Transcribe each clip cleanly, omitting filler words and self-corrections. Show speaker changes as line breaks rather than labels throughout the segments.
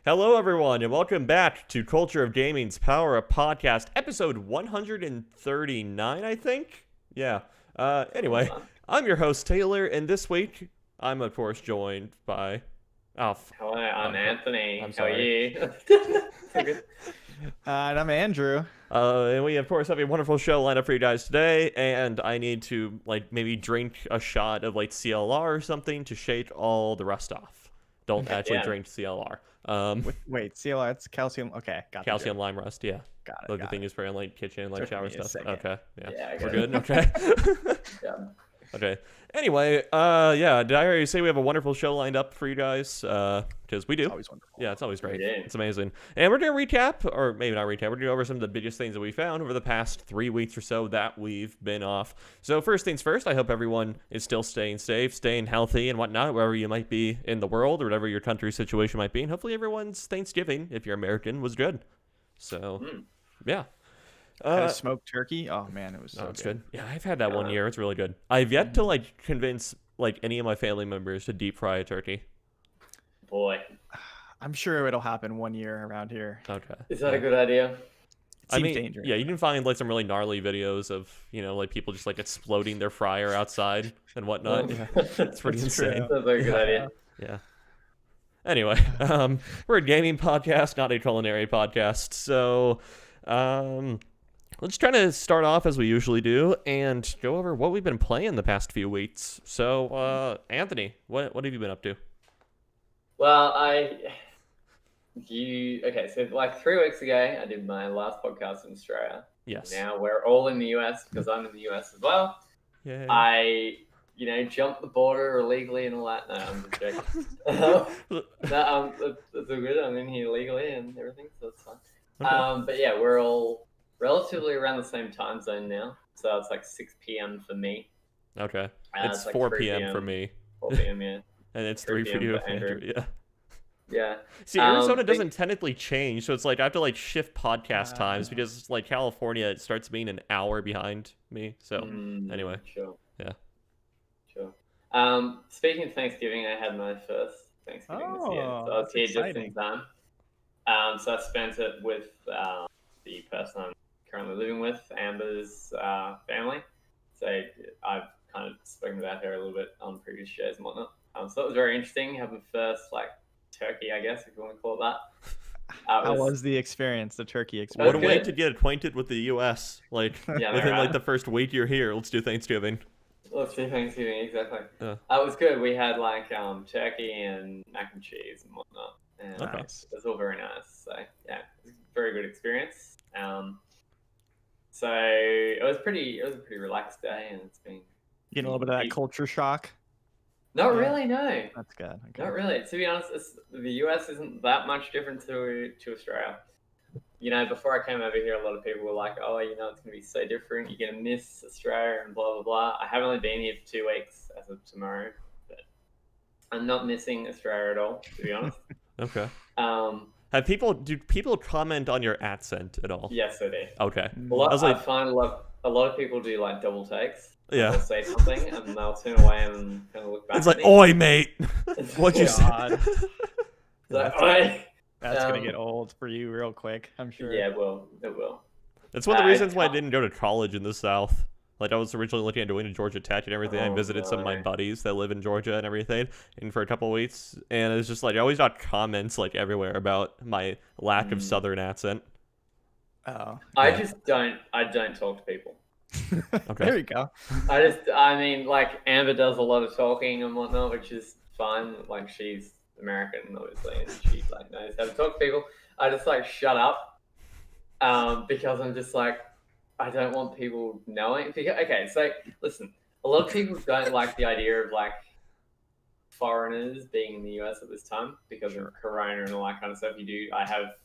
Hello, everyone, and welcome back to Culture of Gaming's Power Up Podcast, episode 139, I think? Yeah. Anyway, I'm your host, Taylor, and this week, I'm, of course, joined by...
Hello, I'm Anthony.
I'm
sorry. How are you?
And I'm Andrew.
And we, of course, have a wonderful show lined up for you guys today, and I need to, maybe drink a shot of, CLR or something to shake all the rust off. Don't actually drink CLR.
Wait, CLR, it's calcium. Okay, got it.
Calcium lime rust, yeah.
Got it.
The thing is for in kitchen, shower stuff. Okay, yeah.
We're
good. Okay.
Yeah.
Okay. Anyway, yeah. Did I already say we have a wonderful show lined up for you guys? Because we do.
It's always wonderful.
Yeah, it's always great.
Yeah.
It's amazing. And we're gonna recap, or maybe not recap. We're gonna go over some of the biggest things that we found over the past 3 weeks or so that we've been off. So first things first, I hope everyone is still staying safe, staying healthy, and whatnot, wherever you might be in the world or whatever your country's situation might be. And hopefully everyone's Thanksgiving, if you're American, was good. So, yeah.
Had a smoked turkey. Oh man, it was so
good. Yeah, I've had that 1 year. It's really good. I've yet to convince any of my family members to deep fry a turkey.
Boy,
I'm sure it'll happen 1 year around here.
Okay. Is that a good idea?
I mean, dangerous.
Yeah, you can find some really gnarly videos of people just exploding their fryer outside and whatnot. Yeah, it's pretty insane.
That's a very good idea.
Yeah. Anyway, we're a gaming podcast, not a culinary podcast. So, let's try to start off as we usually do and go over what we've been playing the past few weeks. So, Anthony, what have you been up to?
Well, so 3 weeks ago, I did my last podcast in Australia.
Yes.
Now we're all in the US because I'm in the US as well.
Yeah.
I jumped the border illegally and all that. No, I'm just joking. That's all good. I'm in here legally and everything, so it's fine. Okay. But yeah, we're all relatively around the same time zone now. So it's 6 p.m. for me.
Okay. It's 4 p.m. for me.
4 p.m., yeah.
And it's 3 for you, Andrew. Yeah.
Yeah.
See, Arizona doesn't technically change, so it's I have to shift podcast times because California, it starts being an hour behind me. So anyway.
Sure.
Yeah.
Sure. Speaking of Thanksgiving, I had my first Thanksgiving this year. So I was here just in time. So I spent it with the person I'm currently living with, Amber's family. So I've kind of spoken about her a little bit on previous shows and whatnot. So it was very interesting having first turkey, I guess, if you want to call it that.
How was the experience, the turkey experience?
What a way to get acquainted with the U.S. Within the first week you're here, let's do Thanksgiving.
Let's do Thanksgiving, exactly. It was good. We had turkey and mac and cheese and whatnot. And
nice.
It was all very nice. So yeah, it was a very good experience. So it was a pretty relaxed day, and it's been
getting a little bit of that culture shock.
Not really, no.
That's good. Okay.
Not really. To be honest, the US isn't that much different to Australia. Before I came over here, a lot of people were like, "Oh, it's going to be so different. You're going to miss Australia and blah blah blah." I have only been here for 2 weeks as of tomorrow, but I'm not missing Australia at all, to be honest.
Okay. Do people comment on your accent at all?
Yes, they do.
Okay.
I find a lot of people do double takes.
Yeah.
They'll say something and they'll turn away and kind of look back.
It's oi, mate. What'd you say?
Oi.
That's gonna get old for you real quick, I'm sure.
Yeah, it will.
That's one of the reasons why I didn't go to college in the South. I was originally looking at going to Georgia Tech and everything. I visited some of my buddies that live in Georgia and everything, and for a couple of weeks, and it's just I always got comments everywhere about my lack of Southern accent.
Oh.
I don't talk to people.
Okay.
There you go.
Amber does a lot of talking and whatnot, which is fine. She's American, obviously, and she knows how to talk to people. I just shut up, because I'm just I don't want people knowing. Okay, so listen, a lot of people don't like the idea of foreigners being in the US at this time because of Corona and all that kind of stuff. I have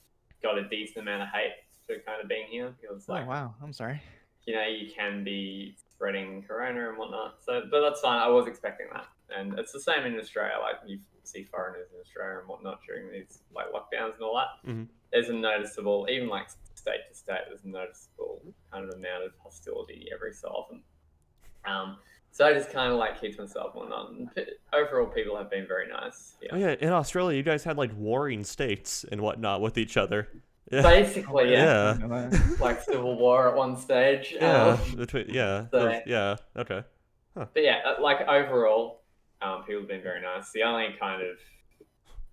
got a decent amount of hate for kind of being here because
oh wow, I'm sorry.
You can be spreading Corona and whatnot. So, but that's fine. I was expecting that, and it's the same in Australia. You see foreigners in Australia and whatnot during these lockdowns and all that.
Mm-hmm.
There's a noticeable, even state to state, there's a noticeable kind of amount of hostility every so often. So I just kind of like keep to myself and whatnot. And overall, people have been very nice.
Oh
Yeah.
yeah, in Australia, you guys had like warring states and whatnot with each other. Yeah.
Basically, yeah.
Yeah.
Like civil war at one stage.
Yeah. Between. Yeah.
So,
Yeah. Okay.
but yeah, like overall, people have been very nice. The only kind of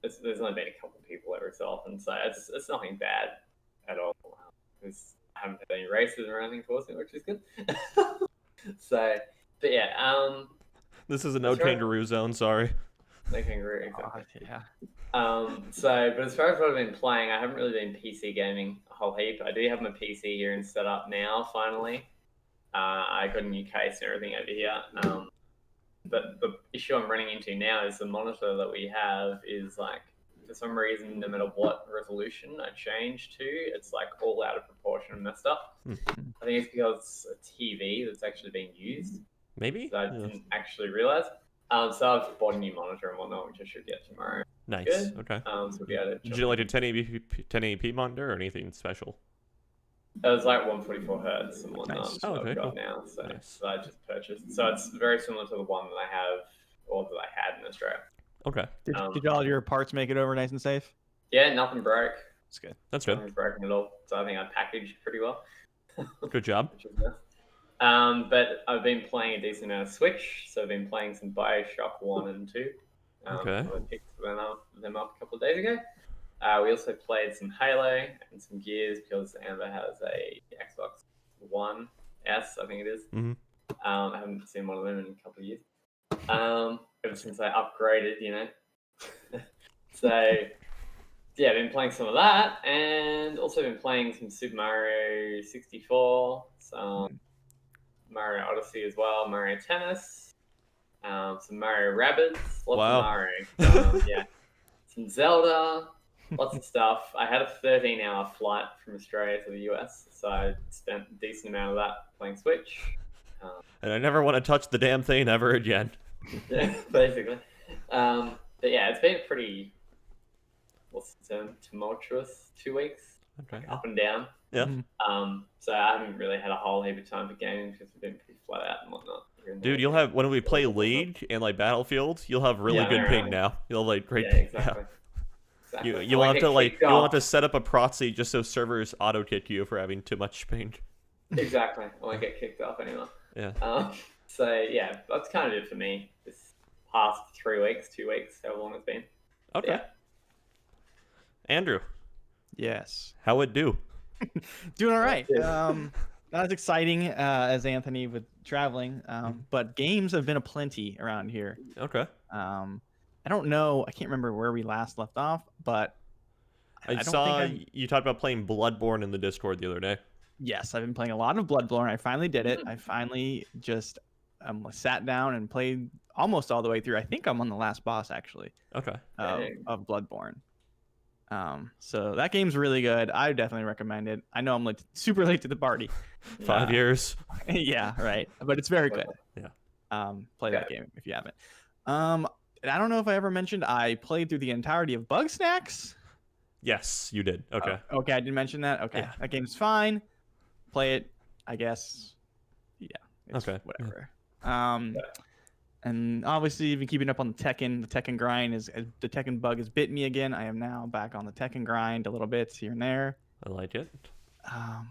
there's only been a couple of people every so often, so it's nothing bad at all. Because I haven't had any racism or anything towards me, which is good. So, but yeah,
This is a no
That's right.
kangaroo zone. Sorry.
no kangaroo, exactly.
Yeah.
So, but as far as what I've been playing, I haven't really been PC gaming a whole heap. I do have my PC here and set up now, finally. I got a new case and everything over here. But the issue I'm running into now is the monitor that we have is like, for some reason, no matter what resolution I change to, it's like all out of proportion and messed up. I think it's because it's a TV that's actually being used.
Maybe.
So I didn't actually realize. So I've bought a new monitor and whatnot, which I should get tomorrow.
Nice.
Good.
Okay.
So we'll be able to
Did you like a 1080p monitor or anything special?
It was like 144 hertz and whatnot.
Nice.
Oh,
that
okay,
I've got
cool.
now. So,
Nice.
so I just purchased. So it's very similar to the one that I have or that I had in Australia.
Okay.
Did all your parts make it over nice and safe?
Yeah, nothing broke.
That's good.
That's good.
Nothing's broken at all. So I think I packaged pretty well.
Good job.
Which is nice. But I've been playing a decent amount of Switch. So I've been playing some Bioshock 1 and 2.
Okay.
I picked them up a couple of days ago. We also played some Halo and some Gears because Amber has a Xbox One S, I think it is.
Mhm.
I haven't seen one of them in a couple of years. Ever since I upgraded, you know. So, yeah, I've been playing some of that, and also been playing some Super Mario 64, some Mario Odyssey as well, Mario Tennis, some Mario Rabbids, lots
Wow.
of Mario. Yeah, some Zelda. Lots of stuff. I had a 13-hour flight from Australia to the US, so I spent a decent amount of that playing Switch.
And I never want to touch the damn thing ever again.
Yeah, basically. But yeah, it's been a pretty, what's the term, tumultuous 2 weeks,
Okay.
up and down.
Yeah.
So I haven't really had a whole heap of time for gaming because we've been pretty flat out and whatnot.
Dude, you'll have when we play League and like Battlefield, you'll have really
Yeah,
good
they're
ping
right.
now. You'll like great.
Yeah, exactly. Exactly.
You'll
I
have
get
to like
kicked
you'll have
off.
to set up a proxy just so servers auto kick you for having too much ping.
Exactly. I won't get kicked off anymore.
Yeah.
So yeah, that's kind of it for me this past 3 weeks, 2 weeks, however long it's been.
Okay.
Yeah.
Andrew,
Yes.
how it do?
Doing all right.
Good.
Not as exciting as Anthony with traveling, but games have been aplenty around here.
Okay.
I don't know. I can't remember where we last left off, but
I
don't
saw
think
you talked about playing Bloodborne in the Discord the other day.
Yes, I've been playing a lot of Bloodborne. I finally did it. I finally just sat down and played almost all the way through. I think I'm on the last boss actually
Okay.
of Bloodborne. So that game's really good. I definitely recommend it. I know I'm like super late to the party.
5 years.
Yeah, right. But it's very good.
Yeah.
Play that game if you haven't. And I don't know if I ever mentioned I played through the entirety of Bugsnax.
Yes, you did. Okay.
Okay, I didn't mention that. Okay,
Yeah.
that game's fine. Play it, I guess. Yeah. It's
Okay.
Whatever. And obviously, you've been keeping up on the Tekken grind. The Tekken bug has bit me again. I am now back on the Tekken grind a little bit here and there.
I like it.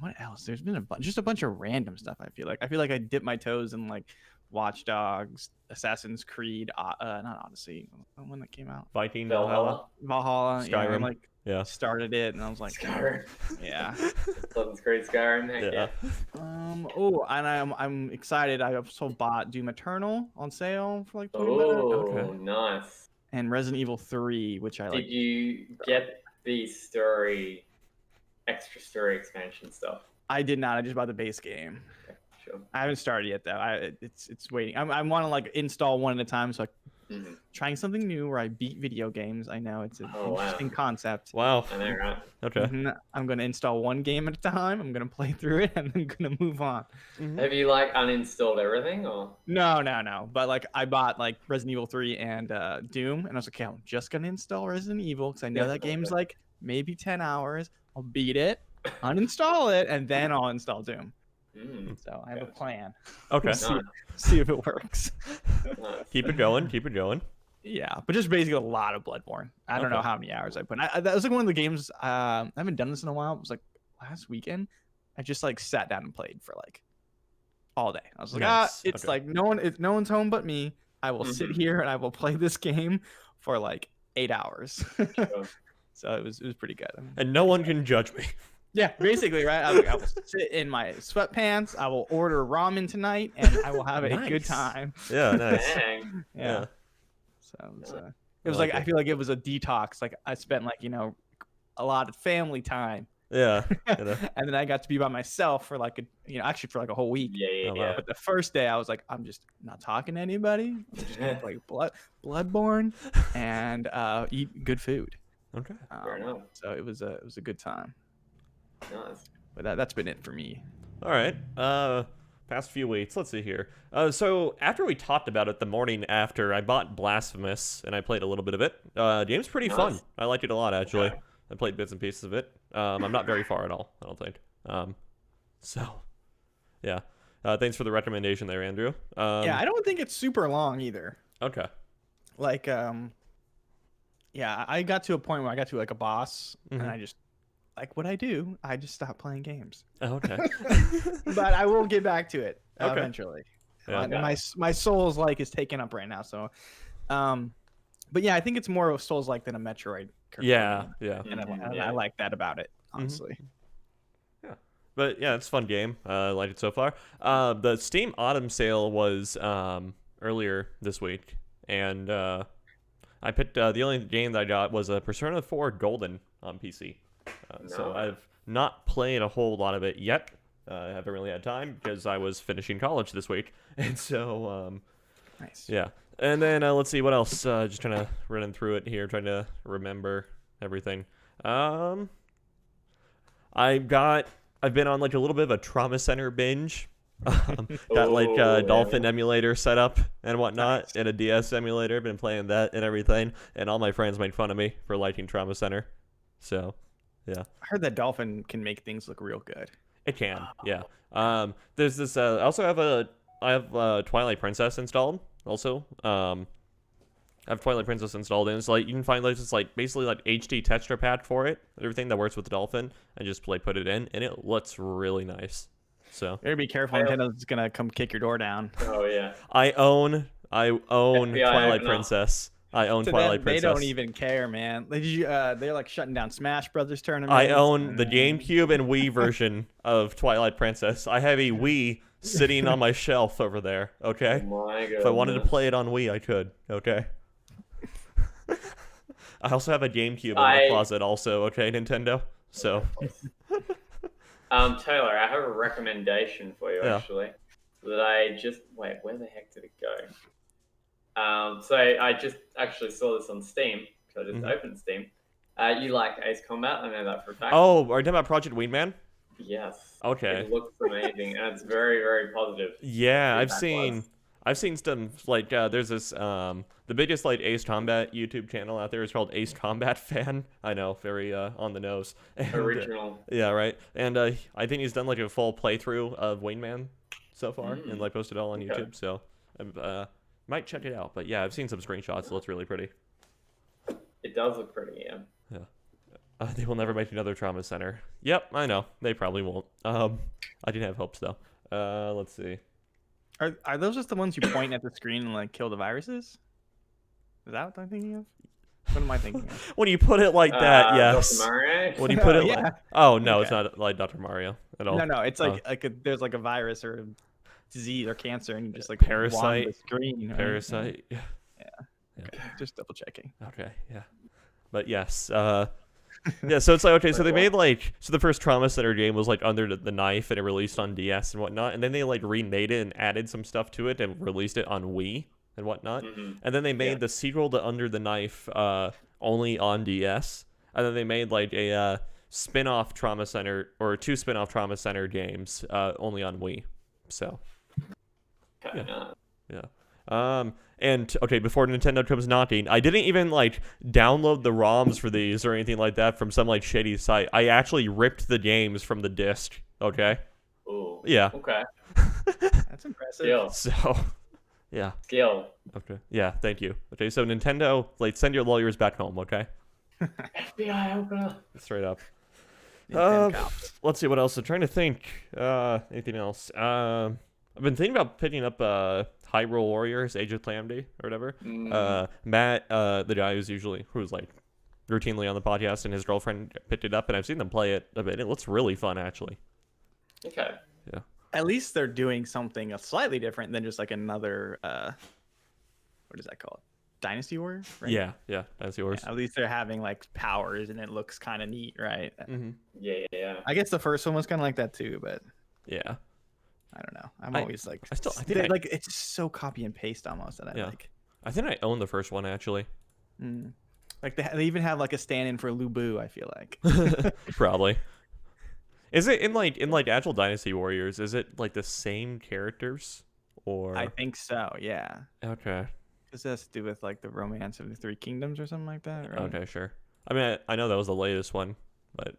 What else? There's been just a bunch of random stuff. I feel like I dipped my toes in like Watch Dogs, Assassin's Creed, not Odyssey, when that came out.
Viking
Valhalla.
Valhalla. Yeah, I,
Skyrim.
like
Yeah.
started it and I was like,
Skyrim.
yeah.
Assassin's Creed Skyrim. Heck
Yeah.
yeah.
Oh, and I'm excited. I also bought Doom Eternal on sale for like 20 minutes,
Oh,
Okay.
nice.
and Resident Evil 3, which I like.
Did you get the extra story expansion stuff?
I did not. I just bought the base game.
Okay, sure.
I haven't started yet though. It's waiting. I want to like install one at a time, so trying something new where I beat video games. I know it's an
Oh, wow.
interesting concept.
Wow.
I know, right?
Okay.
Mhm. I'm gonna install one game at a time. I'm gonna play through it, and then gonna move on.
Have you like uninstalled everything or?
No. But like I bought like Resident Evil 3 and Doom, and I was like, okay, I'm just gonna install Resident Evil because I know
Yeah,
that game's
okay.
like maybe 10 hours. I'll beat it, uninstall it, and then I'll install Doom. So I have a plan.
Okay.
See if it works.
Nice.
Keep it going. Keep it going.
Yeah, but just basically a lot of Bloodborne. I don't know how many hours I put. That was like one of the games. I haven't done this in a while. It was like last weekend. I just like sat down and played for like all day. I was like, it's like no one's home but me. I will sit here and I will play this game for like 8 hours. So it was pretty good.
And no one can judge me.
Yeah, basically, right? I will sit in my sweatpants. I will order ramen tonight, and I will have a good time.
Yeah, nice.
Dang.
Yeah. So it was like I feel like it was a detox. Like I spent like a lot of family time.
Yeah.
And then I got to be by myself for like actually for like a whole week.
Yeah.
But the first day I was like, I'm just not talking to anybody. I'm just gonna play Bloodborne and eat good food.
Okay.
Fair enough.
So it was a good time.
Nice.
But that's been it for me.
All right. Past few weeks. Let's see here. So after we talked about it the morning after, I bought Blasphemous and I played a little bit of it. Game's pretty fun. I liked it a lot actually.
Okay.
I played bits and pieces of it. I'm not very far at all, I don't think. So, yeah. Thanks for the recommendation there, Andrew.
Yeah, I don't think it's super long either.
Okay.
Like, yeah, I got to a point where I got to like a boss, and I just like what I do. I just stopped playing games.
Oh, okay.
But I will get back to it eventually.
Yeah.
My Souls like is taken up right now, so. But yeah, I think it's more of Souls like than a Metroid.
Yeah.
And I like that about it, honestly.
Yeah. But yeah, it's a fun game. I liked it so far. The Steam Autumn sale was earlier this week, and I picked the only game that I got was Persona 4 Golden on PC. So I've not played a whole lot of it yet. I haven't really had time because I was finishing college this week, and so
Nice.
Yeah. And then let's see what else. Just trying to run through it here, trying to remember everything. I've been on like a little bit of a Trauma Center binge. Got like a Dolphin emulator set up and whatnot, and a DS emulator. Been playing that and everything, and all my friends made fun of me for liking Trauma Center. So, yeah.
I heard that Dolphin can make things look real good.
It can, yeah. There's this. I also have Twilight Princess installed. Also, I have Twilight Princess installed, and it's like you can find like this like basically like HD texture pack for it, everything that works with the Dolphin, and just put it in, and it looks really nice. So
You better be careful. Nintendo's gonna come kick your door down.
Oh yeah.
I own
FBI,
Twilight
no.
Princess. I own
To
Twilight
them,
Princess.
They don't even care, man. They're like shutting down Smash Brothers tournaments.
I own the GameCube and Wii version of Twilight Princess. I have a Wii sitting on my shelf over there. Okay.
Oh my
If I wanted to play it on Wii, I could. Okay. I also have a GameCube in my closet. Also, okay, Nintendo. So.
Taylor, I have a recommendation for you actually. That I just wait. Where the heck did it go? So I just actually saw this on Steam. So I just opened Steam. You like Ace Combat? I know that for a fact.
Oh, are you talking about Project Wingman?
Yes.
Okay.
It looks amazing, and it's very, very positive.
Yeah, I've seen some like there's this the biggest like Ace Combat YouTube channel out there is called Ace Combat Fan. I know, very on the nose. And,
Original.
yeah, right. And I think he's done like a full playthrough of Wingman so far and like posted it all on YouTube. So I might check it out. But yeah, I've seen some screenshots. It looks really pretty.
It does look pretty, yeah.
Yeah. They will never make another Trauma Center. Yep, I know. They probably won't. I didn't have hopes though. Let's see.
Are those just the ones you point at the screen and like kill the viruses? Is that what I'm thinking of? What am I thinking of?
When you put it like that, yes.
Dr. Mario?
When you put it
Yeah.
like, oh no, it's not like Dr. Mario at all.
No, it's like there's like a virus or a disease or cancer, and you just like
Parasite.
wand the screen. Right?
Parasite. Yeah.
Okay, just double checking.
Okay. Yeah. But yes. Yeah. So it's like okay. So they made like the first Trauma Center game was like Under the Knife, and it released on DS and whatnot, and then they like remade it and added some stuff to it and released it on Wii and whatnot, and then they made the sequel to Under the Knife only on DS, and then they made like a spin-off Trauma Center or two spin-off Trauma Center games only on Wii. So. Yeah. And okay, before Nintendo comes knocking, I didn't even like download the ROMs for these or anything like that from some like shady site. I actually ripped the games from the disc. Okay.
Ooh.
Yeah.
Okay.
That's impressive.
Skill.
So, yeah.
Skill.
Okay. Yeah. Thank you. Okay. So Nintendo, like, send your lawyers back home. Okay.
FBI opener.
Straight up.
Nintendo cops.
Let's see what else. I'm trying to think. Anything else? I've been thinking about picking up Hyrule Warriors: Age of Calamity or whatever. Matt, the guy who's like routinely on the podcast, and his girlfriend picked it up, and I've seen them play it a bit. It looks really fun, actually.
Okay.
Yeah.
At least they're doing something slightly different than just like another what is that called? Dynasty Warriors, right?
Yeah. That's yours.
Yeah, at least they're having like powers and it looks kind of neat, right?
Mm-hmm.
Yeah.
I guess the first one was kind of like that too, but
Yeah.
I don't know. I'm always like,
I think
like it's so copy and paste almost that I like.
I think I own the first one actually.
Like they even have like a stand-in for Lubu. I feel like
Probably. Is it in like actual Dynasty Warriors? Is it like the same characters or?
I think so. Yeah.
Okay.
Because it has to do with like the Romance of the Three Kingdoms or something like that. Right?
Okay, sure. I mean, I know that was the latest one, but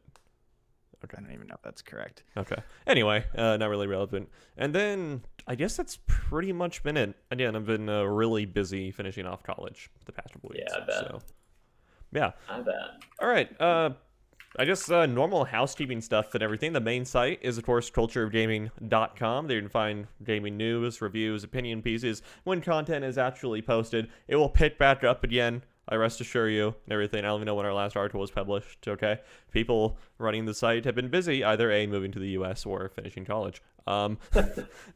okay.
I don't even know if that's correct.
Okay. Anyway, not really relevant. And then I guess that's pretty much been it. Again, I've been really busy finishing off college the past couple weeks.
Yeah, I bet.
So, yeah.
I bet.
All right. I guess normal housekeeping stuff and everything. The main site is, of course, cultureofgaming.com. There you can find gaming news, reviews, opinion pieces. When content is actually posted, it will pick back up again. I rest assure you and everything. I don't even know when our last article was published, okay? People running the site have been busy, either A, moving to the U.S. or finishing college.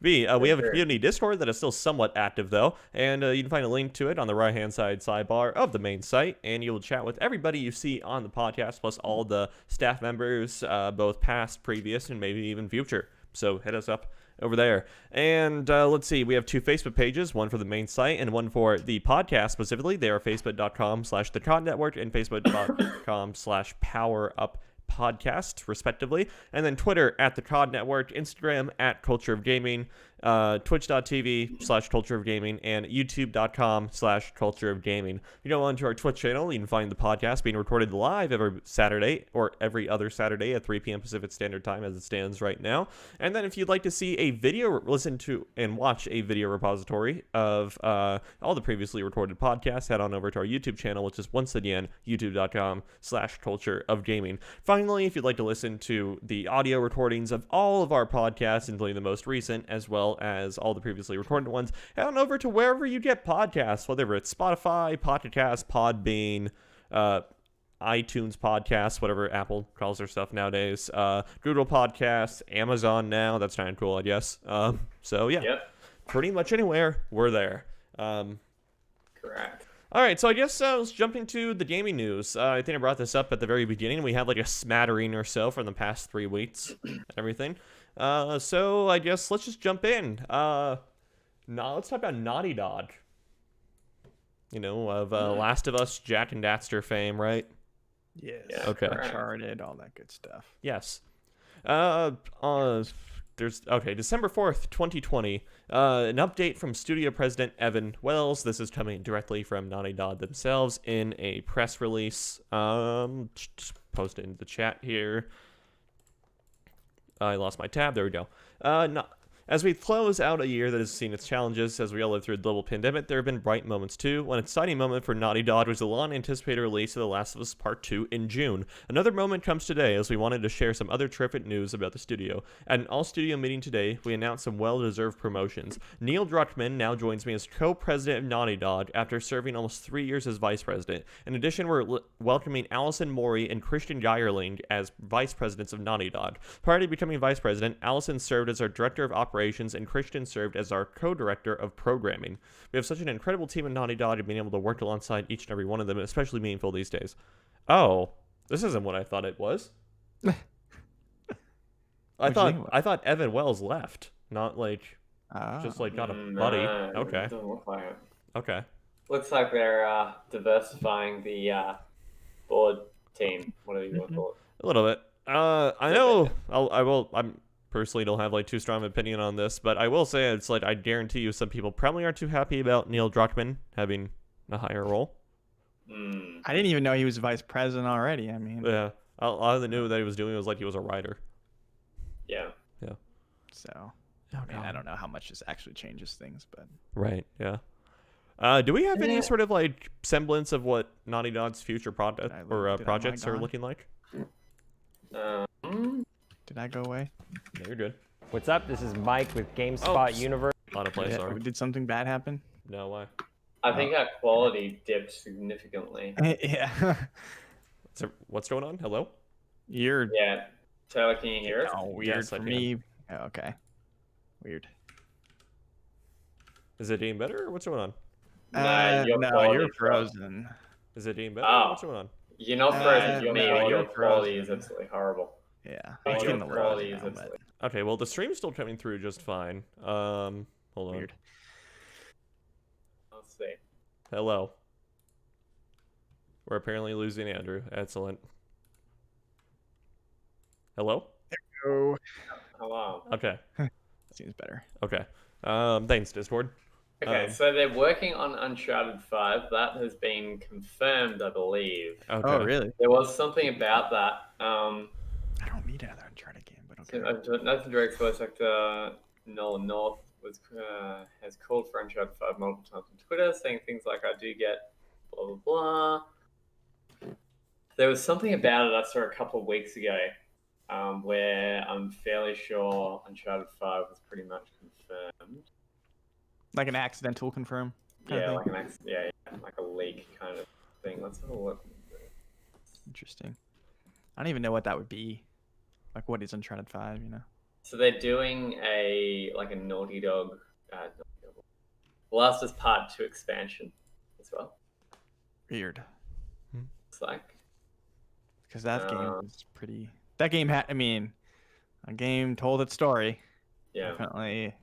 B, we have a community Discord that is still somewhat active, though, and you can find a link to it on the right-hand side sidebar of the main site, and you will chat with everybody you see on the podcast, plus all the staff members, both past, previous, and maybe even future. So hit us up over there. And let's see, we have two Facebook pages, one for the main site and one for the podcast specifically. They are facebook.com/the Tron Network and facebook.com/PowerUpPodcast, respectively. And then Twitter at the Tron Network, Instagram at Culture of Gaming, twitch.tv/Culture of Gaming, and youtube.com/Culture of Gaming. If you go onto our Twitch channel, you can find the podcast being recorded live every Saturday or every other Saturday at 3 p.m. Pacific Standard Time as it stands right now. And then if you'd like to see a video, listen to and watch a video repository of all the previously recorded podcasts, head on over to our YouTube channel, which is once again youtube.com/Culture of Gaming. Finally, if you'd like to listen to the audio recordings of all of our podcasts, including the most recent, as well as all the previously recorded ones, head on over to wherever you get podcasts, whether it's Spotify, Pocket Cast, Podbean, iTunes Podcasts, whatever Apple calls their stuff nowadays, Google Podcasts, Amazon now. That's kind of cool, I guess. So yeah, pretty much anywhere we're there.
Correct.
All right, so I guess let's jump into the gaming news. I think I brought this up at the very beginning. We had like a smattering or so from the past 3 weeks and everything. So I guess let's just jump in. Now let's talk about Naughty Dog. You know, of Last of Us, Jack and Daxter fame, right?
Yes.
Yeah,
Okay.
Uncharted, all that good stuff.
Yes. December 4th, 2020. An update from studio president Evan Wells. This is coming directly from Naughty Dog themselves in a press release. Just post it in the chat here. I lost my tab. There we go. As we close out a year that has seen its challenges as we all live through a global pandemic, there have been bright moments too. One exciting moment for Naughty Dog was the long-anticipated release of The Last of Us Part 2 in June. Another moment comes today as we wanted to share some other terrific news about the studio. At an all-studio meeting today, we announced some well-deserved promotions. Neil Druckmann now joins me as co-president of Naughty Dog after serving almost 3 years as vice president. In addition, we're welcoming Allison Mori and Christian Geierling as vice presidents of Naughty Dog. Prior to becoming vice president, Allison served as our director of operations, and Christian served as our co-director of programming. We have such an incredible team at Naughty Dog, and being able to work alongside each and every one of them is especially meaningful these days. Oh, this isn't what I thought it was. I thought Evan Wells left, not like just like got a buddy. Okay.
Doesn't look like it.
Okay.
Looks like they're diversifying the board team. Whatever you want to call it.
A little bit. I know. I'm personally don't have like too strong of an opinion on this, but I will say it's like I guarantee you some people probably aren't too happy about Neil Druckmann having a higher role.
I didn't even know he was vice president already. I mean,
Yeah, all I knew that he was doing was like he was a writer.
Yeah.
So
Oh,
I mean, I
God.
don't know how much this actually changes things, but
Right. Yeah. Do we have any sort of like semblance of what Naughty Dog's future
Did I lose- did I
projects
log
are
on?
looking like?
Did I go away?
No, you're good.
What's up? This is Mike with GameSpot Universe.
Autoplay, sorry.
Did something bad happen?
No, why?
I think our quality dipped significantly.
Yeah.
So, what's going on? Hello?
You're
Yeah. Taylor, can you hear us?
weird
Yes, I
for
can.
me. Oh, okay. Weird.
Is it getting better or what's going on?
No, your
no,
quality
you're
dropped.
frozen.
Is it getting better
Oh.
or what's going on?
You're not frozen to me,
no,
or
you're
your quality is
frozen.
absolutely horrible.
Yeah.
Your
It's getting a little
quality
better
is
now, but
absolutely.
Okay, well, the stream's still coming through just fine. Hold on.
weird.
Let's see.
Hello. We're apparently losing Andrew. Excellent. Hello?
Oh,
Hello.
Okay.
seems better.
Okay. Thanks, Discord.
Okay, so they're working on Uncharted 5. That has been confirmed, I believe.
Okay.
Oh, really?
There was something about that.
I don't need another Uncharted game, but okay.
Nathan Drake's voice actor Nolan North has called for Uncharted 5 multiple times on Twitter, saying things like, I do get blah, blah, blah. There was something about it I saw a couple of weeks ago where I'm fairly sure Uncharted 5 was pretty much confirmed.
Like an accidental confirm. kind of
Yeah,
thing?
like a leak kind of thing. Let's have a look.
Interesting. I don't even know what that would be. Like, what is Uncharted 5, you know?
So they're doing a Naughty Dog Last of Us Part 2 expansion as well.
Weird.
It's like
Because that game was pretty... That game had... I mean, a game told its story.
yeah.
Definitely...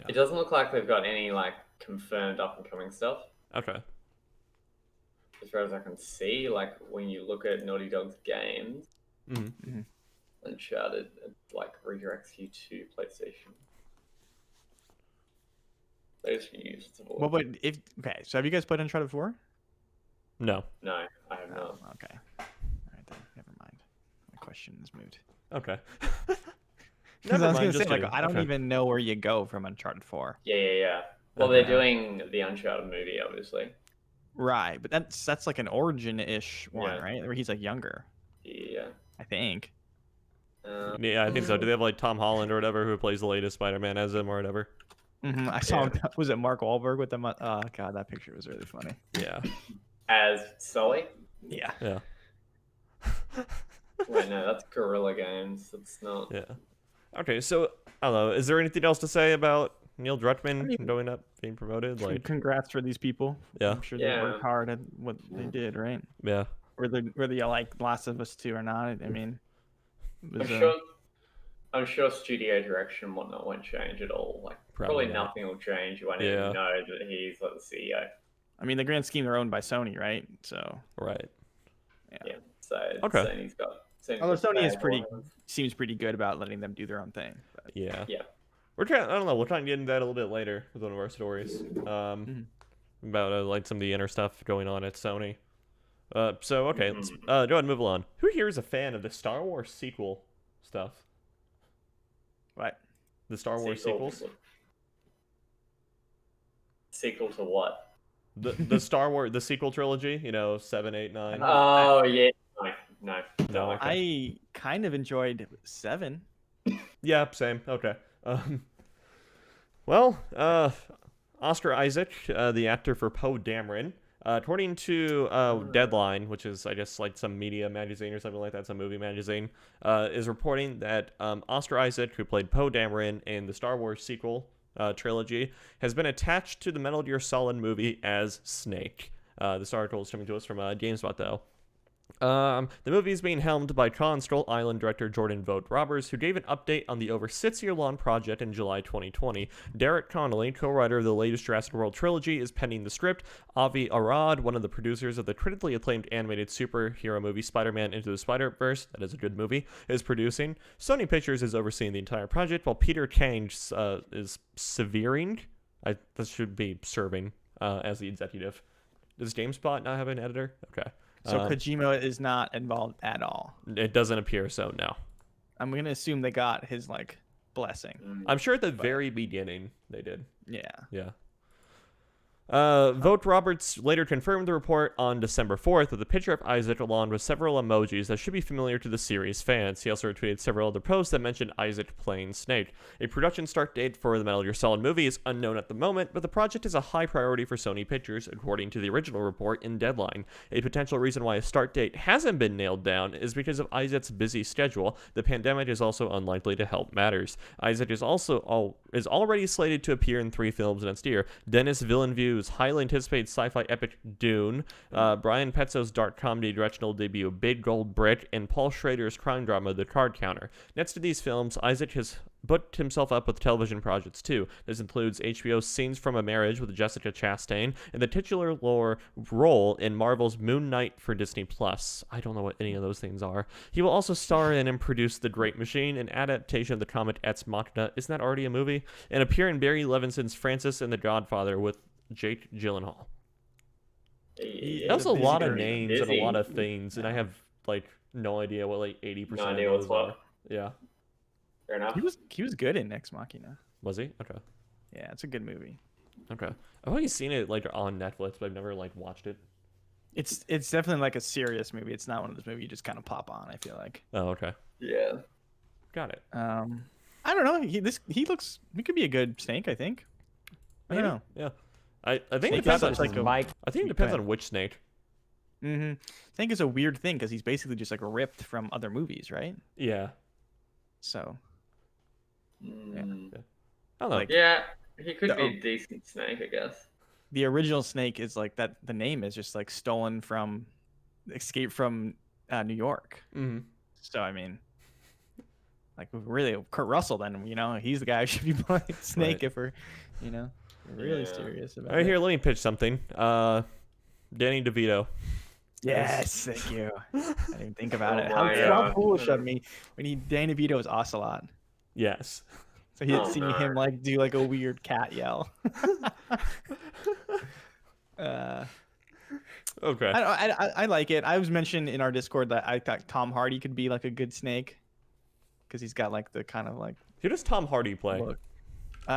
It doesn't look like they've got any confirmed up and coming stuff.
Okay.
As far as I can see, when you look at Naughty Dog's games,
Mm-hmm.
Uncharted, it redirects you to PlayStation. Those news.
Well, but if... Okay, so have you guys played Uncharted 4?
No.
No, I have not.
Oh, okay. All right, then. Never mind. My question is moot.
Okay.
Because I was going to say,
kidding.
I don't
Okay.
even know where you go from Uncharted 4.
Yeah. Well,
Okay.
they're doing the Uncharted movie, obviously.
Right, but that's like an origin-ish one,
Yeah.
right? Where he's younger,
Yeah.
I think.
Yeah, I think so. Do they have Tom Holland or whatever who plays the latest Spider-Man as him or whatever?
I saw him. Was it Mark Wahlberg with them? Oh god, that picture was really funny.
Yeah.
As Sully?
Yeah.
Yeah.
Wait, no, that's Guerrilla Games. It's not.
Yeah. Okay, so I don't know. Is there anything else to say about Neil Druckmann going up, being promoted?
Congrats for these people.
Yeah.
I'm sure they
Yeah.
worked hard at what they did, right?
Yeah.
Whether you like Last of Us 2 or not. I mean, it was,
I'm sure studio direction and whatnot won't change at all. Probably
not.
nothing will change. You won't
Yeah.
even know that he's the CEO.
I mean, the grand scheme, they're owned by Sony, right? So
Right.
Yeah. So
Okay.
Sony's got.
although Sony is
bag or
seems pretty good about letting them do their own thing. But,
Yeah.
Yeah.
We're trying. I don't know. We'll try and get into that a little bit later with one of our stories. About some of the inner stuff going on at Sony. So okay, let's go ahead and move along. Who here is a fan of the Star Wars sequel stuff?
what?
The Star Wars sequels?
Sequel to what?
The Star Wars sequel trilogy. 7, 8, 9.
Oh yeah. No.
No, okay.
I kind of enjoyed 7.
Yeah, same. Okay. Well, Oscar Isaac, the actor for Poe Dameron, according to Deadline, which is, I guess, some media magazine or something like that, some movie magazine, is reporting that Oscar Isaac, who played Poe Dameron in the Star Wars sequel trilogy, has been attached to the Metal Gear Solid movie as Snake. This article is coming to us from GameSpot, though. The movie is being helmed by Tron Skull Island director Jordan Vogt Roberts, who gave an update on the over 6-year-long project in July 2020. Derek Connolly, co-writer of the latest Jurassic World trilogy, is penning the script. Avi Arad, one of the producers of the critically acclaimed animated superhero movie Spider-Man Into the Spider-Verse, that is a good movie, is producing. Sony Pictures is overseeing the entire project, while Peter Kang is severing. This should be serving as the executive. Does GameSpot not have an editor? Okay.
So Kojima is not involved at all.
It doesn't appear so, no.
I'm gonna assume they got his like blessing.
I'm sure at the very beginning they did.
Yeah.
Yeah. Vote Roberts later confirmed the report on December 4th with a picture of Isaac along with several emojis that should be familiar to the series fans. He also retweeted several other posts that mentioned Isaac playing Snake. A production start date for the Metal Gear Solid movie is unknown at the moment, but the project is a high priority for Sony Pictures, according to the original report in Deadline. A potential reason why a start date hasn't been nailed down is because of Isaac's busy schedule. The pandemic is also unlikely to help matters. Isaac is already slated to appear in 3 films next year. Dennis Villeneuve's highly anticipated sci-fi epic Dune, Brian Petzo's dark comedy directional debut Big Gold Brick, and Paul Schrader's crime drama The Card Counter. Next to these films, Isaac has booked himself up with television projects too. This includes HBO's Scenes from a Marriage with Jessica Chastain and the titular role in Marvel's Moon Knight for Disney+. I don't know what any of those things are. He will also star in and produce The Great Machine, an adaptation of the comic Ex Machina. Isn't that already a movie? And appear in Barry Levinson's Francis and the Godfather with Jake Gyllenhaal.
Yeah,
That was a lot of
busy.
names and a lot of things, and I have like no idea what like 80%
No
of
idea
those
what's what.
are. Yeah.
Fair enough.
He was good in Ex Machina.
Was he? Okay.
Yeah, it's a good movie.
Okay. I've only seen it like on Netflix, but I've never like watched it.
It's definitely like a serious movie. It's not one of those movies you just kind of pop on, I feel like.
Oh, okay.
Yeah.
Got it.
I don't know. He could be a good Snake, I think. I don't know.
Yeah. I think
Snake
it depends on
is like a
Mike.
I think it
Go
depends
ahead.
on which Snake.
I think it's a weird thing because he's basically just like ripped from other movies, right?
Yeah.
So
I don't know.
Like-
Yeah, he could
The-
be a decent Snake, I guess.
the original Snake is like that. The name is just like stolen from Escape from New York.
Mm-hmm.
So I mean, like really, Kurt Russell. Then he's the guy who should be playing Snake
Right.
if we're, really
Yeah.
serious about
All right,
it.
here, let me pitch something. Danny DeVito.
Yes, thank you. I didn't even think about it.
Oh
How,
my
how
God.
foolish of me when Danny DeVito is Ocelot.
Yes.
So he'd
Oh,
see
no.
him like do like a weird cat yell.
Okay.
I like it. I was mentioned in our Discord that I thought Tom Hardy could be like a good Snake because he's got like the kind of like
Who does Tom Hardy play?
look.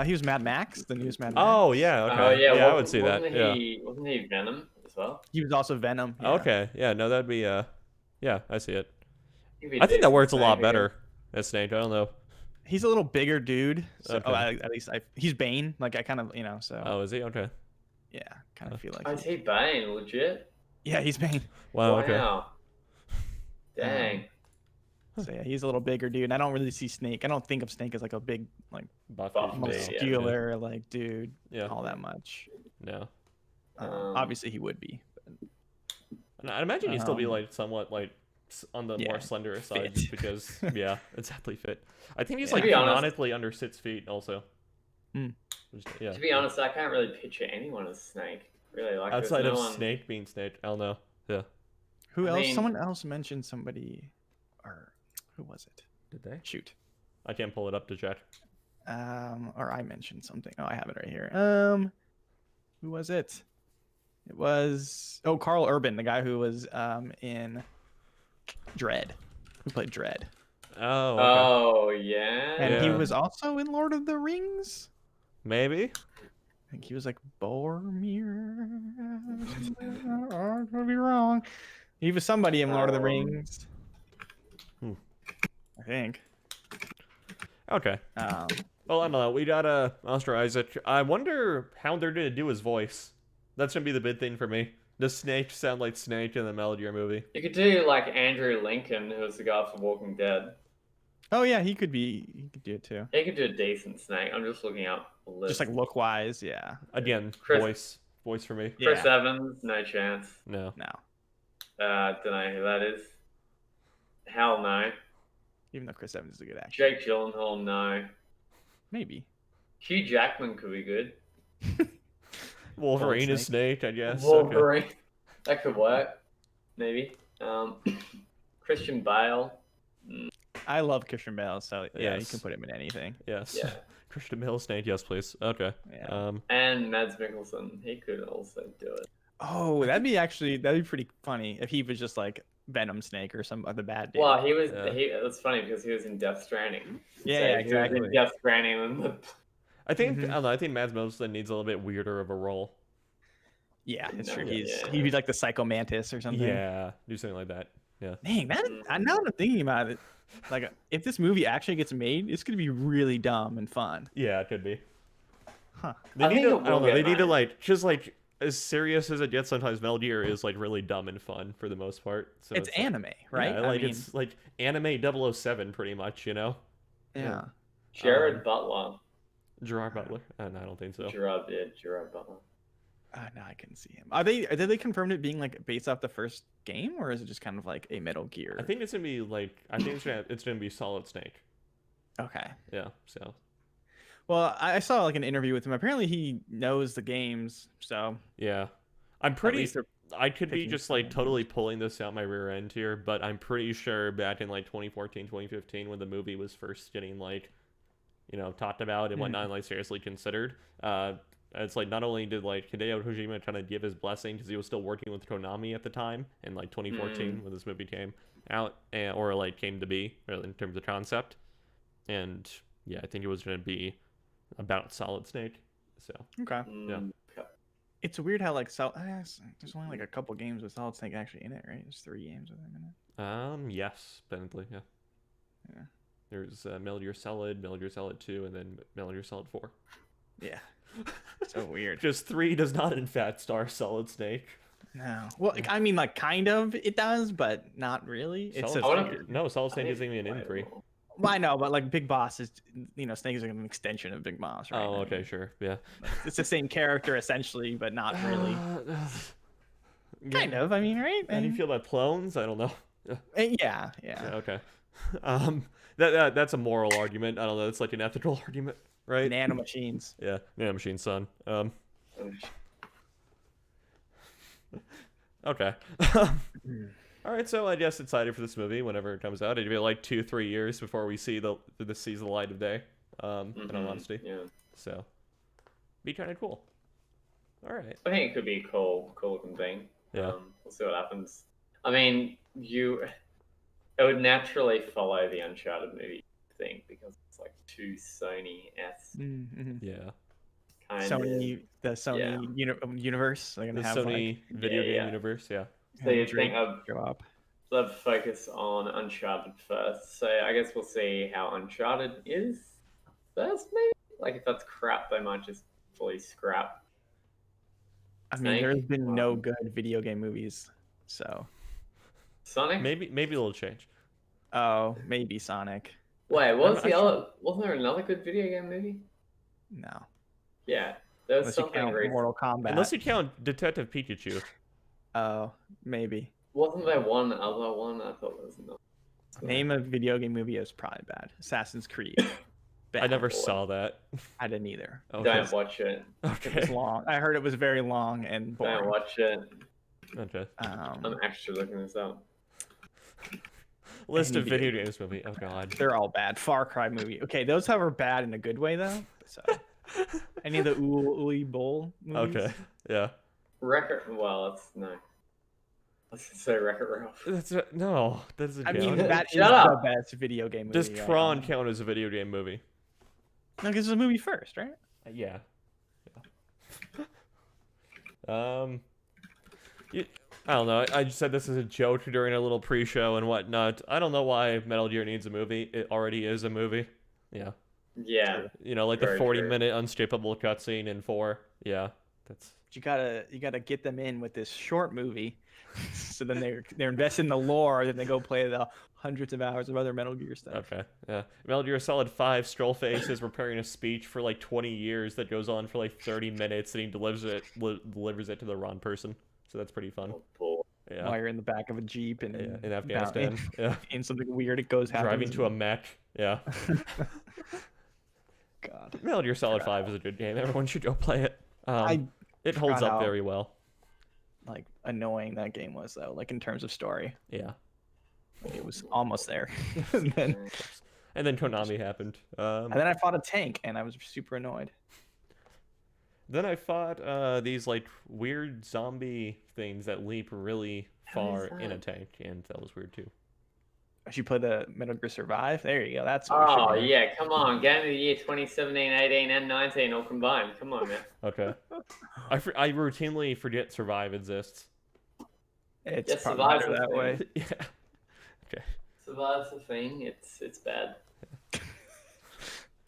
He was Mad Max, the newest Mad Max.
Oh, yeah. Okay.
Oh yeah,
I would see that.
Wasn't he Venom as well?
He was also Venom.
Yeah. Okay. Yeah. No, that'd be. Yeah, I see it.
He'd be
I think that
decent
works a lot
Snake, I
better as Snake. I don't know.
He's a little bigger dude. So
Okay.
at least he's Bane. Like I kind of so
Oh, is he? Okay.
yeah, kind of feel like
guess. Oh, is he Bane? Legit?
yeah, he's Bane.
Wow. Okay.
Wow. Dang.
So yeah, he's a little bigger dude. And I don't really see Snake. I don't think of Snake as like a big like
Buff
Buff
dude.
face, yeah.
muscular like dude
Yeah.
all that much.
No.
Obviously he would be.
And I imagine he'd still be
Um,
like somewhat like on the
yeah,
more slender side,
fit.
just because. Yeah, exactly fit. I think he's
Yeah.
like
To be honest-
canonically under 6 feet, also.
Hmm.
Yeah.
To be honest, I can't really picture anyone as Snake. Really, like there's
Outside
no
of
one...
Snake being Snake, I don't know. Yeah.
Who
I
else?
mean-
Someone else mentioned somebody, or who was it?
Did they?
Shoot.
I can't pull it up to check.
Or I mentioned something. Oh, I have it right here. Who was it? It was Carl Urban, the guy who was in Dread, who played Dread,
Oh. Okay.
Oh yeah.
and he
Yeah.
was also in Lord of the Rings.
Maybe.
I think he was like Boromir. I could be wrong. He was somebody in Lord of the Rings. I think.
Okay. Well, I don't know. We got Oscar Isaac. I wonder how they're gonna do his voice. That's gonna be the big thing for me. Does Snake sound like Snake in the Metal Gear movie?
You could do like Andrew Lincoln, who was the guy for Walking Dead.
Oh yeah, he could do it too.
He could do a decent Snake. I'm just looking up a list.
Just like look wise, yeah.
Again,
Chris-
voice for me.
Chris
Yeah.
Evans, no chance.
No.
No.
Don't know who that is. Hell no.
Even though Chris Evans is a good actor.
Jake Gyllenhaal, no.
Maybe.
Hugh Jackman could be good.
Wolverine
Snake.
is Snake, I guess. Okay.
Wolverine, that could work. Maybe. Christian Bale.
I love Christian Bale, so yeah, you
Yes.
can put him in anything.
Yes.
Yeah.
Christian Bale Snake, yes, please. Okay.
Yeah.
And Mads Mikkelsen, he could also do it.
Oh, that'd be pretty funny if he was just like Venom Snake or some other bad dude.
Well, he was.
Yeah.
That's funny because he was in Death Stranding.
Yeah,
So
yeah,
He was
exactly.
in Death Stranding, and
I think
Mhm.
I don't know. I think Mads Mikkelsen needs a little bit weirder of a role.
Yeah, it's true.
Yeah, yeah.
He'd be like the Psycho Mantis or something.
Yeah, do something like that. Yeah.
Dang, now that I'm thinking about it, like if this movie actually gets made, it's gonna be really dumb and fun.
Yeah, it could be.
Huh.
They
I
need
think
to.
it
I don't
will
know. They
get
need to
made.
like just like as serious as it gets. Sometimes Metal Gear is like really dumb and fun for the most part. So
It's
like-
anime, right?
Yeah, like it's like anime 007 pretty much. You know,
yeah.
Jared Butler.
Gerard Butler. No, I don't think so.
Gerard Butler.
No, I can see him. Did they confirmed it being like based off the first game, or is it just kind of like a Metal Gear?
I think it's gonna be like I think it's gonna be Solid Snake.
Okay.
Yeah. So
Well, I saw like an interview with him. Apparently, he knows the games, so
yeah, I'm pretty.
least they're
I could be
picking
just
some
like
of
totally pulling this out my rear end here, but I'm pretty sure back in like 2014, 2015, when the movie was first getting like, talked about and whatnot, and like seriously considered. It's like not only did like Hideo Kojima kind of give his blessing because he was still working with Konami at the time in like 2014 when this movie came out or like came to be in terms of concept, and yeah, I think it was going to be about Solid Snake. So
okay.
Yeah.
It's weird how like there's only like a couple games with Solid Snake actually in it, right? There's 3 games with him in it.
Yes, Bentley, yeah.
Yeah.
There's Metal Gear Solid, Metal Gear Solid 2, and then Metal Gear Solid 4.
Yeah. So weird.
Just 3 does not in fact star Solid Snake.
No. Well, I mean, like kind of it does, but not really. It's
Solid
just
Snake-
weird.
No, Solid Snake isn't even in 3.
Well, I know, but like Big Boss is, Snake is like an extension of Big Boss, right?
Oh,
I
okay,
mean,
sure, yeah.
it's the same character essentially, but not really. Kind
Yeah.
of. I mean, right?
How do you feel about clones? I don't know.
Yeah.
Yeah, okay. That's a moral argument. I don't know. It's like an ethical argument, right?
Nano machines.
Yeah, Nanomachine Son. Okay. All right, so I guess excited for this movie whenever it comes out. It'll be like 2-3 years before we see this sees the light of day. In all honesty,
Yeah.
so be kind of cool. All right.
I think it could be a cool looking thing.
Yeah.
We'll see what happens. I mean, it would naturally follow the Uncharted movie thing because it's like too Sony-esque
Mm-hmm.
Yeah.
kind
The Sony universe. They're
The
gonna have
Sony video game
yeah.
universe. Yeah.
So you
Drake
think I'd
show up.
love to focus on Uncharted first. So I guess we'll see how Uncharted is first, maybe? Like if that's crap, they might just fully scrap.
I mean,
Snake?
there's been no good video game movies, so
Sonic?
Maybe it'll change.
maybe Sonic.
Wait, what was
I'm
the
not
other? Wasn't there another good video game movie?
No,
Yeah, there was
unless you
something
count
recent.
Mortal Kombat.
Unless you count Detective Pikachu.
Oh, maybe.
Wasn't there one other one? I thought there was another.
Name a video game movie is probably bad. Assassin's Creed. Bad.
I never
boy.
saw that.
I didn't either.
Okay.
Don't watch it.
It was
Okay.
long. I heard it was very long and boring.
Don't watch it.
Okay.
I'm actually looking this up.
List of
Any
video
video
games movie. Oh god.
They're all bad. Far Cry movie. Okay, those are bad in a good way though. So, any of the Uli Bowl movies?
Okay. Yeah.
Record. Well, it's no. Let's just say Wreck-It Ralph.
No. That doesn't
I
count.
mean, that is
Shut up.
the best video game movie.
Does
right
Tron
now.
count as a video game movie?
No, because it's a movie first, right?
Yeah. I don't know. I just said this as a joke during a little pre-show and whatnot. I don't know why Metal Gear needs a movie. It already is a movie. Yeah.
Yeah.
Like the
Very
40-minute unskippable cutscene in 4. Yeah. That's.
You gotta get them in with this short movie, so then they're invested in the lore. Then they go play the hundreds of hours of other Metal Gear stuff.
Okay, yeah. Metal Gear Solid 5, Skullface is preparing a speech for like 20 years that goes on for like 30 minutes, and he delivers it to the wrong person. So that's pretty fun.
Oh, boy.
Yeah.
While you're in the back of a jeep and
Yeah, in Afghanistan. Yeah.
in something weird, it goes
Driving
happens.
to a mech. Yeah.
God.
Metal Gear Solid 5 is a good game. Everyone should go play it. It holds
forgot
up
how-
very well.
Like annoying that game was though. Like in terms of story,
Yeah.
like, it was almost there. and then
And then Konami happened.
I fought a tank and I was super annoyed.
Then I fought these like weird zombie things that leap really far in a tank, and that was weird too.
I should play the Metal Gear Survive. There you go. That's what we should
Oh
do.
yeah, come on! Game of the year 2017, 18, and 19 all combined. Come on, man.
Okay. I routinely forget Survive exists.
It's
Just
probably
Survive's
better
the
that
thing.
way.
Yeah. Okay.
Survive's the thing. It's bad.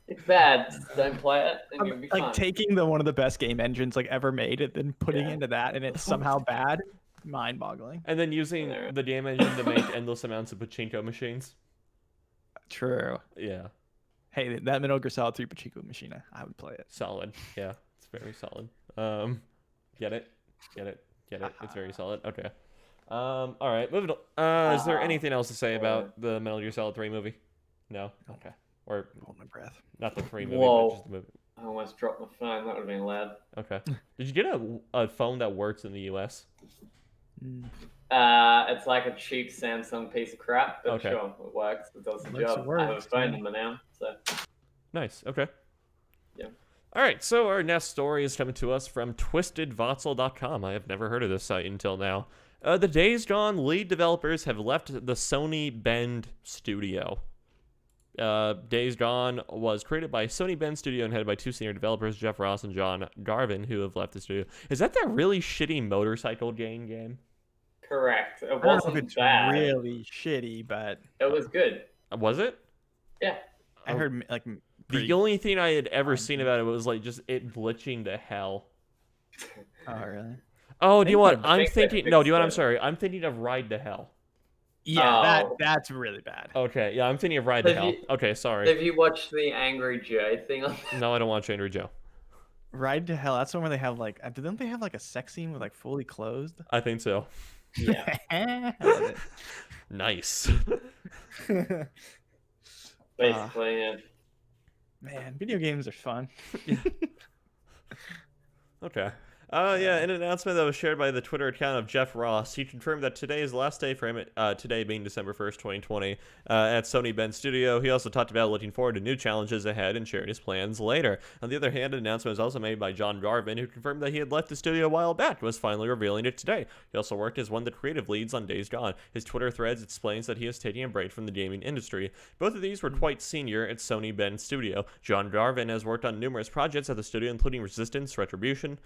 It's bad. Just don't play it, and you'll be
Like
fine.
taking one of the best game engines like ever made, and then putting
Yeah.
it into that, and it's somehow bad. Mind-boggling.
And then using
There.
the game engine to make endless amounts of pachinko machines.
True.
Yeah.
Hey, that Metal Gear Solid 3 Pachinko Machine, I would play it.
Solid. Yeah. It's very solid. Get it? Get it? Get it? It's very solid. Okay. All right. Moving on. Is there anything else to say about the Metal Gear Solid 3 movie? No? Okay. Or
Hold my breath.
not the 3 movie,
Whoa.
but just the movie.
I almost dropped my phone. That would have been loud.
Okay. Did you get a phone that works in the US?
It's like a cheap Samsung piece of crap, but
Okay.
sure, it works. It does the
Works, it
job. I have a
works,
phone
yeah.
number now, so
Nice. Okay.
Yeah.
All right. So our next story is coming to us from twistedvoxel.com. I have never heard of this site until now. The Days Gone lead developers have left the Sony Bend studio. Days Gone was created by Sony Bend Studio and headed by two senior developers, Jeff Ross and John Garvin, who have left the studio. Is that really shitty motorcycle game?
correct. It
I don't know if
wasn't
it's
bad.
really shitty, but
It was good.
Was it?
Yeah.
I heard like
The
pretty-
only thing I had ever seen about it was like just it glitching to hell.
Oh really?
Oh, do you want?
I
I'm
think they
thinking. No, do you want? I'm
fixed it.
sorry. I'm thinking of Ride to Hell.
Yeah,
Oh.
that's really bad.
Okay, yeah, I'm thinking of Ride to
Have
Hell.
you-
Okay, sorry.
Have you watched the Angry Joe thing on
No, I don't want Andrew Joe.
Ride to Hell. That's the one where they have like, don't they have like a sex scene with like fully clothed?
I think so.
Yeah.
I love
Nice.
it.
Basically, yeah.
Man, video games are fun.
Okay. Yeah, in an announcement that was shared by the Twitter account of Jeff Ross, he confirmed that today is the last day for him, today being December 1st, 2020, at Sony Bend Studio. He also talked about looking forward to new challenges ahead and shared his plans later. On the other hand, an announcement was also made by John Garvin, who confirmed that he had left the studio a while back and was finally revealing it today. He also worked as one of the creative leads on Days Gone. His Twitter threads explains that he is taking a break from the gaming industry. Both of these were quite senior at Sony Bend Studio. John Garvin has worked on numerous projects at the studio, including Resistance, Retribution.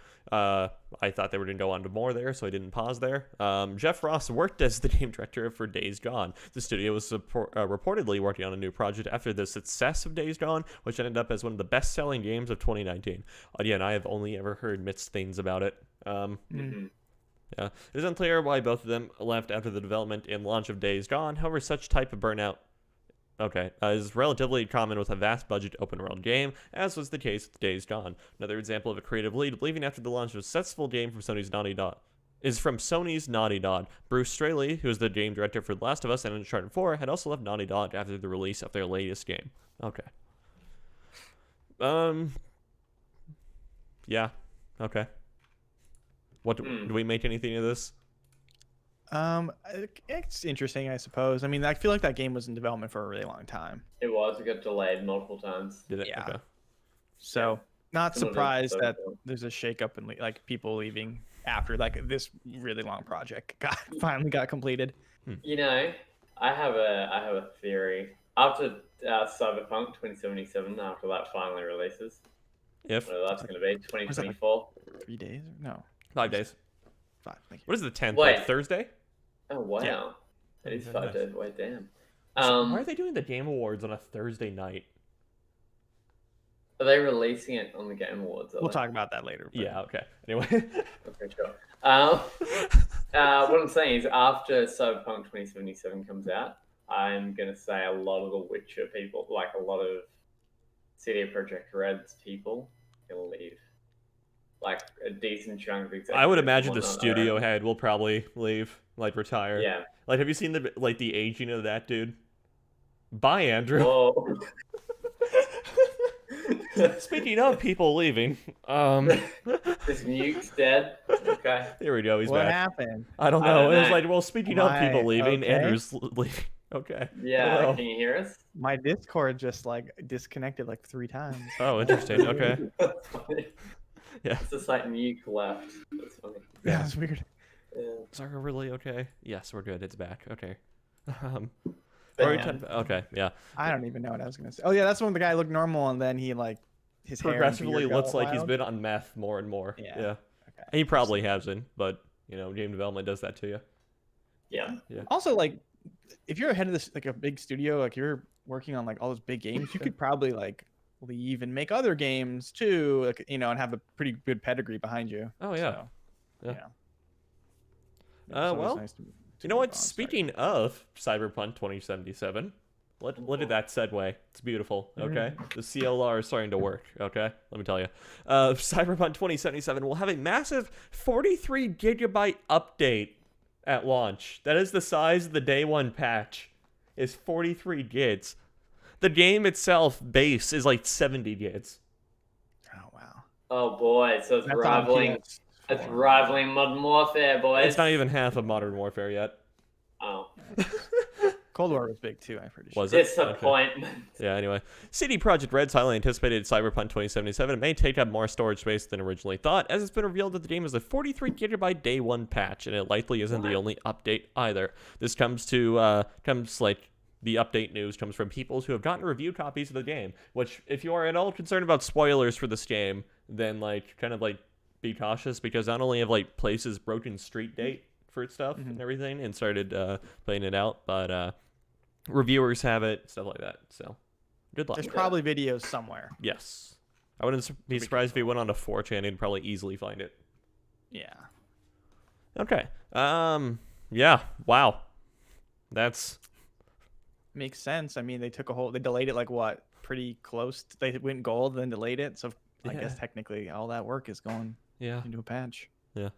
I thought they were going to go on to more there, so I didn't pause there. Jeff Ross worked as the game director for Days Gone. The studio was reportedly working on a new project after the success of Days Gone, which ended up as one of the best-selling games of 2019. Again, I have only ever heard mixed things about it.
Mhm.
Yeah, it is unclear why both of them left after the development and launch of Days Gone. However, such type of burnout is relatively common with a vast budget open world game, as was the case with Days Gone. Another example of a creative lead leaving after the launch of a successful game from Sony's Naughty Dog is from Sony's Naughty Dog. Bruce Straley, who is the game director for The Last of Us and Uncharted 4, had also left Naughty Dog after the release of their latest game. Okay. Yeah. Okay. What do we make anything of this?
It's interesting, I suppose. I mean, I feel like that game was in development for a really long time,
It was. It got delayed multiple times.
Did it?
Yeah.
Okay.
so not
Some of them
surprised
so
that
cool.
there's a shakeup and like people leaving after like this really long project finally got completed.
You know, I have a theory. After Cyberpunk 2077, after that finally releases,
If
whether that's going to be
was that, like-
2024.
3 days? No,
5 days.
5. Thank you.
What is the 10th?
Wait.
Like Thursday?
Oh wow,
Yeah.
it is
Oh,
5
nice.
days away. Damn.
Why are they doing the Game Awards on a Thursday night?
Are they releasing it on the Game Awards?
We'll talk about that later. but-
Yeah, okay. Anyway.
Okay, sure. What I'm saying is, after Cyberpunk 2077 comes out, I'm gonna say a lot of the Witcher people, like a lot of CD Projekt Red's people, gonna leave. Like a decent chunk of executives.
I would
and
imagine the
whatnot
studio
are-
head will probably leave, like retire.
Yeah.
Like, have you seen the aging of that dude? Bye, Andrew.
Whoa.
Speaking of people leaving,
This mute's dead. Okay.
there we go. He's
what
back.
happened?
I don't
I
know.
don't
It was
know.
like, well, speaking of people
Why?
leaving,
Okay.
Andrew's leaving. Okay.
Yeah.
Hello.
Can you hear us?
My Discord just like disconnected like 3 times.
Oh, interesting. Okay.
That's funny.
Yeah.
It's just like nuke left. That's funny.
Yeah, that's weird.
Yeah.
Is our really okay? Yes, we're good. It's back. Okay.
Man.
Okay, yeah.
I don't even know what I was gonna say. Oh yeah, that's when the guy looked normal and then he like his hair and
Progressively
beard
looks
got
like he's
wild.
been on meth more and more.
Yeah.
Yeah.
Okay.
He probably hasn't, but you know, game development does that to you.
Yeah.
Also, like, if you're ahead of this, like a big studio, like you're working on like all those big games, you could probably like leave and make other games too, like, you know, and have a pretty good pedigree behind you.
Oh yeah.
So,
Yeah.
It's always
Well,
nice to
you know
move
what?
on, sorry.
Speaking of Cyberpunk 2077, look at that segue. It's beautiful. Okay, the CLR is starting to work. Okay, let me tell you, Cyberpunk 2077 will have a massive 43 gigabyte update at launch. That is the size of the day one patch. Is 43 gigs. The game itself base is like 70 gigs.
Oh wow.
Oh boy, so it's
That's on
rivaling.
PS4.
It's rivaling Modern Warfare, boys.
It's not even half of Modern Warfare yet.
Oh,
Cold War was big too. I'm pretty sure.
Was it?
disappointment.
Yeah, anyway. CD Projekt Red's highly anticipated Cyberpunk 2077 may take up more storage space than originally thought, as it's been revealed that the game is a 43 gigabyte day one patch, and it likely isn't the only update either. This comes the update news comes from people who have gotten review copies of the game, which, if you are at all concerned about spoilers for this game, then, like, kind of, like, be cautious, because not only have, like, places broken street date for stuff and everything and started playing it out, but reviewers have it, stuff like that. So good luck.
There's probably videos somewhere.
Yes, I wouldn't be surprised if you went on to 4chan and probably easily find it.
Yeah.
Okay. Yeah. Wow. That's
Makes sense. I mean, they delayed it like what? Pretty close. They went gold, then delayed it. So I guess technically all that work is going into a patch.
Yeah.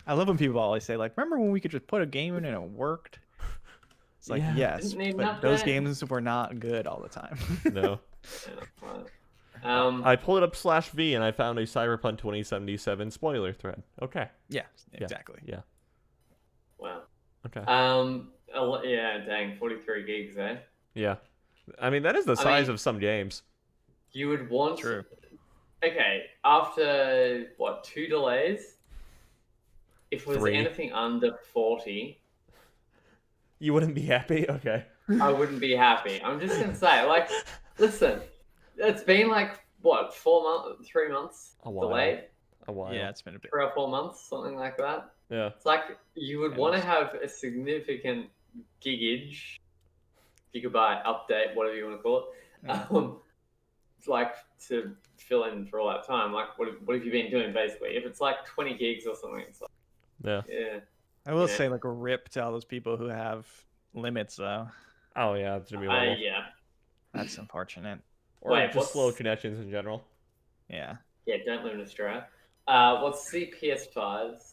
I love when people always say like, "Remember when we could just put a game in and it worked?" It's like, yes,
Didn't need
but
enough
those
that.
games were not good all the time.
No.
Yeah.
I pulled it up /v and I found a Cyberpunk 2077 spoiler thread. Okay.
Yeah, exactly.
Yeah.
Wow.
Okay.
Yeah, dang, 43 gigs, eh?
Yeah. I mean, that is the size of some games.
You would want.
True.
Okay, after what, 2 delays? If it was
3.
anything under 40,
You wouldn't be happy? Okay.
I wouldn't be happy. I'm just gonna say, like, listen, it's been like what, 3 months
A while.
delayed,
A while.
Yeah, it's been a bit.
3 or 4 months, something like that.
Yeah.
It's like you would want to have a significant gigabyte update, whatever you want to call it. It's like to fill in for all that time. Like, what have you been doing basically? If it's like 20 gigs or something, it's like, yeah.
I will say like a rip to all those people who have limits though.
Oh, yeah. It's going to be horrible.
Yeah.
That's unfortunate.
Or
Wait,
just slow connections in general.
Yeah.
Yeah, don't live in Australia. What's the PS5s?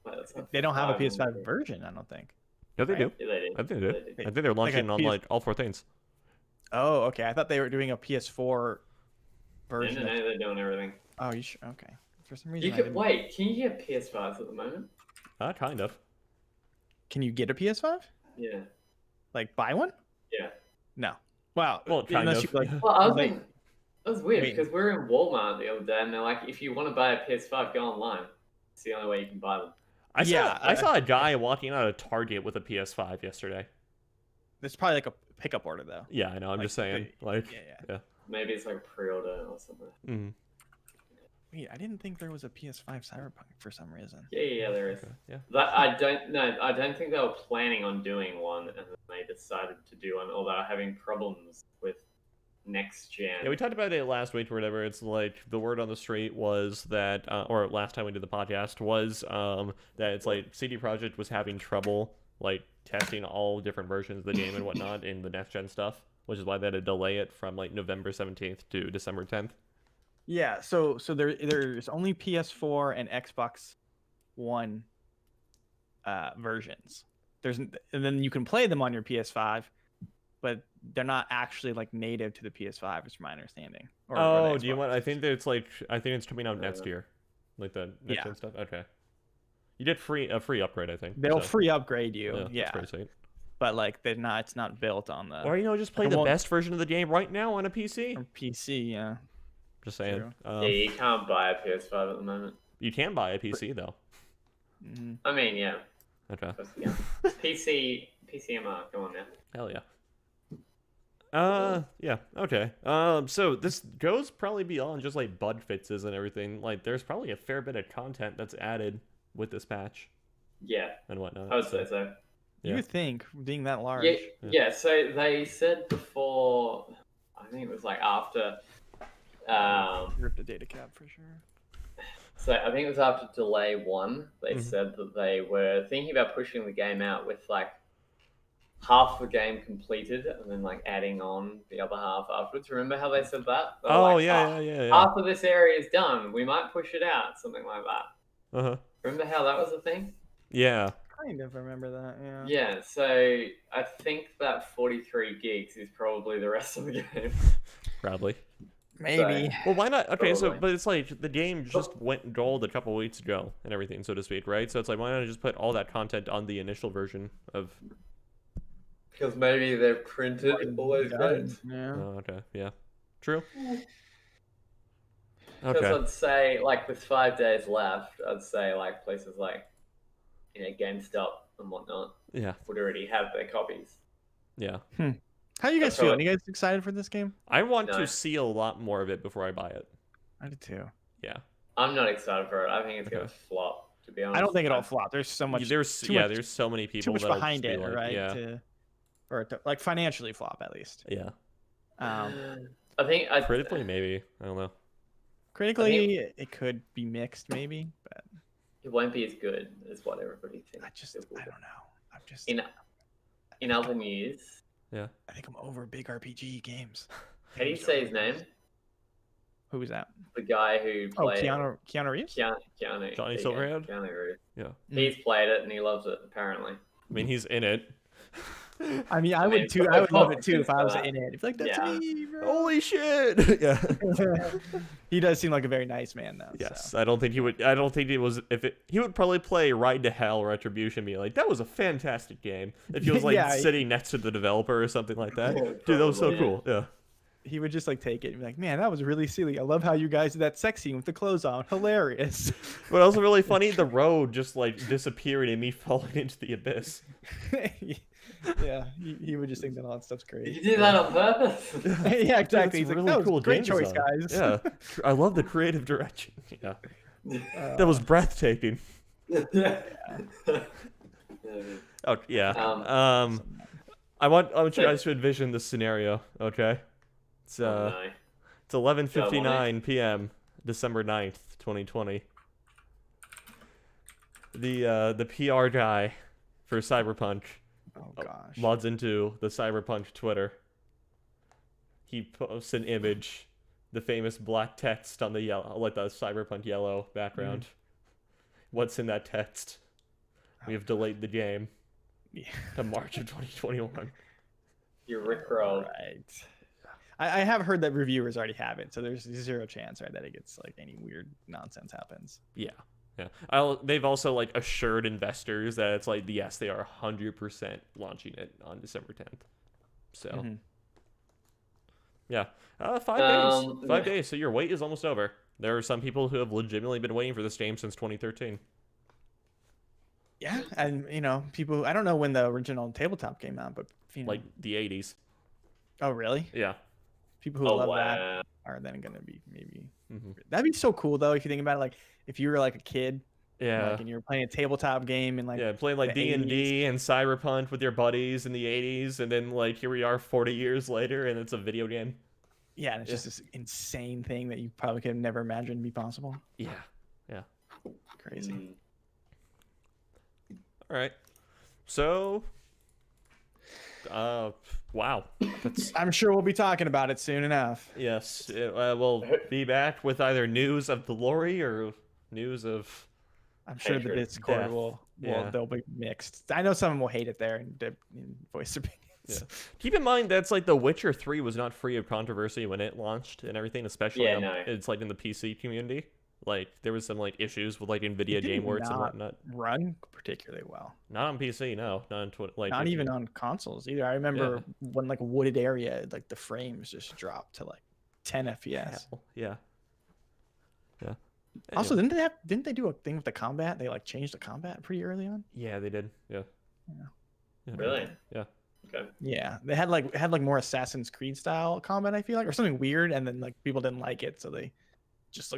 Wait, that's not
They don't have a
5
PS5 version, I don't think.
Yeah, they do.
Yeah, they do.
I think they do.
They do.
I think they're launching on, like, all 4 things.
Oh, okay. I thought they were doing a PS4 version.
No, they're doing everything.
Oh, you sure? Okay. For some reason,
You can wait. Can you get PS5s at the moment?
Kind of.
Can you get a PS5?
Yeah.
Like buy one?
Yeah.
No. Wow.
Well, kind
unless
of.
You, like,
Well, I was
like,
thinking, that was weird
Wait.
because we were in Walmart the other day and they're like, if you want to buy a PS5, go online. It's the only way you can buy them.
I saw a guy walking out of Target with a PS5 yesterday.
It's probably like a pickup order though.
Yeah, I know. I'm
Like,
just saying. Like,
yeah.
Maybe it's like a pre-order or something.
Mm.
Wait, I didn't think there was a PS5 Cyberpunk for some reason.
Yeah, there is.
Okay, yeah.
That, I don't think they were planning on doing one, and then they decided to do one, or they're having problems with next gen.
Yeah, we talked about it last week or whatever. It's like the word on the street was that, or last time we did the podcast was that it's like CD Projekt was having trouble like testing all different versions of the game and whatnot in the next gen stuff, which is why they had to delay it from like November 17th to December 10th.
Yeah, so there's only PS4 and Xbox One versions. And then you can play them on your PS5, but they're not actually like native to the PS5, is my understanding. Or
Do you want? I think that it's coming out next year, like the next gen stuff. Okay, you get a free upgrade, I think.
They'll
so.
free upgrade you,
That's pretty sweet.
but like it's not built on the
Or just play the best version of the game right now on a PC.
PC, yeah.
Just saying.
True.
Yeah, you can't buy a PS5 at the moment.
You can buy a PC though.
Mhm.
I mean, yeah.
Okay.
Yeah. PCMR, come on now.
Hell yeah. Yeah, okay. So this goes probably beyond just like bug fixes and everything. Like, there's probably a fair bit of content that's added with this patch
Yeah,
and whatnot.
I would say so.
You
Yeah.
would think, being that large.
Yeah, so they said before, I think it was like after,
Rip the data cap for sure.
so I think it was after Delay 1, they
Mhm.
said that they were thinking about pushing the game out with like half the game completed and then like adding on the other half afterwards. Remember how they said that? They were
Oh,
like,
yeah.
After this area is done, we might push it out, something like that.
Uh-huh.
Remember how that was a thing?
Yeah.
Kind of remember that, yeah.
Yeah, so I think that 43 gigs is probably the rest of the game.
Probably.
Maybe.
Well, why not? Okay, so,
Probably.
but it's like the game just went gold a couple weeks ago and everything, so to speak, right? So it's like, why not just put all that content on the initial version of...
Because maybe they're printed always
Done. Yeah.
Oh, okay, yeah. True.
Because
Okay.
I'd say, like, with 5 days left, I'd say, like, places like, GameStop and whatnot
Yeah,
would already have their copies.
yeah.
How you guys
That's
feeling?
right.
You guys excited for this game?
I want
No.
to see a lot more of it before I buy it.
I did too.
Yeah.
I'm not excited for it. I think it's going
Okay.
to flop, to be honest.
I don't think it'll flop. There's so much.
There's
too
yeah,
much-
there's so many people
too much
that'll
behind
just be
it,
like,
right?
Yeah,
To like financially flop at least.
yeah.
I think
Critically, maybe. I don't know.
Critically, it could be mixed, maybe, but
it won't be as good as what everybody thinks.
I don't know. I'm just.
In other news,
Yeah.
I think I'm over big RPG games.
how do you say his name?
Who was that?
The guy who
Oh,
played
Keanu Reeves.
Keanu.
Johnny
there you go,
Silverhand?
Keanu Reeves.
Yeah.
He's played it and he loves it apparently.
I mean, he's in it.
I mean, I
mean,
would too.
it's
I would love it
not
too if I was
that.
in it. It's like that's
Yeah.
me, bro.
Holy shit! Yeah.
He does seem like a very nice man, though.
Yes,
So.
I don't think he would. I don't think it was. He would probably play Ride to Hell Retribution, be like, that was a fantastic game. If he was like
Yeah,
sitting next to the developer or something like that.
Yeah,
Dude, that was so
probably.
cool. Yeah.
He would just like take it and be like, "Man, that was really silly. I love how you guys did that sex scene with the clothes on. Hilarious."
But also really funny, the road just like disappeared and me falling into the abyss.
Yeah, he would just think that all that stuff's
Did
great.
you do that on purpose?
Yeah, exactly.
That's
He's like,
really
that was
cool
a great
game
choice,
design.
guys.
Yeah. I love the creative direction. Yeah. That was breathtaking. Oh yeah. I want you guys to envision this scenario, okay? It's
Oh, no.
it's 11:59 p.m. December 9th, 2020. The PR guy for Cyberpunk
Oh gosh.
logs into the Cyberpunk Twitter. He posts an image, the famous black text on the yellow, like the Cyberpunk yellow background. What's in that text? We have delayed the game
Yeah.
to March of 2021.
You're rickrolled.
Right. I have heard that reviewers already have it, so there's zero chance, right, that it gets like any weird nonsense happens.
Yeah. They've also like assured investors that it's like, yes, they are 100% launching it on December 10th. So
Mhm.
yeah, 5 days. 5 days. So your wait is almost over. There are some people who have legitimately been waiting for this game since 2013.
Yeah, and people. I don't know when the original tabletop came out, but
Like the 80s.
Oh really?
Yeah.
People who
Oh,
love
wow.
that are then gonna be maybe.
Mhm.
That'd be so cool though if you think about it. Like if you were like a kid,
Yeah.
like, and you were playing a tabletop game and like
Yeah, playing like
the
D&D and Cyberpunk with your buddies in the 80s, and then like here we are 40 years later and it's a video game.
yeah, and it's just this insane thing that you probably could have never imagined be possible.
Yeah.
Crazy.
Mm.
All right. So wow. That's
I'm sure we'll be talking about it soon enough.
yes, we'll be back with either news of the lorry or news of
I'm sure the
Hatred,
Discord
death.
will
Yeah.
they'll be mixed. I know some of them will hate it there and voice opinions.
Yeah. Keep in mind that's like The Witcher 3 was not free of controversy when it launched and everything, especially
Yeah, no.
it's like in the PC community. Like there was some like issues with like Nvidia
It did
GameWorks and
not
whatnot.
Run particularly well.
Not on PC, no. Not on Twitter. Like
Not
if
even
you-
on consoles either. I remember when like a wooded area, like the frames just dropped to like 10 FPS.
Hell, yeah. Yeah.
Also,
Anyway.
didn't they do a thing with the combat? They like changed the combat pretty early on.
Yeah, they did. Yeah.
Really?
Yeah.
Okay.
Yeah, they had like more Assassin's Creed style combat, I feel like, or something weird, and then like people didn't like it, so they just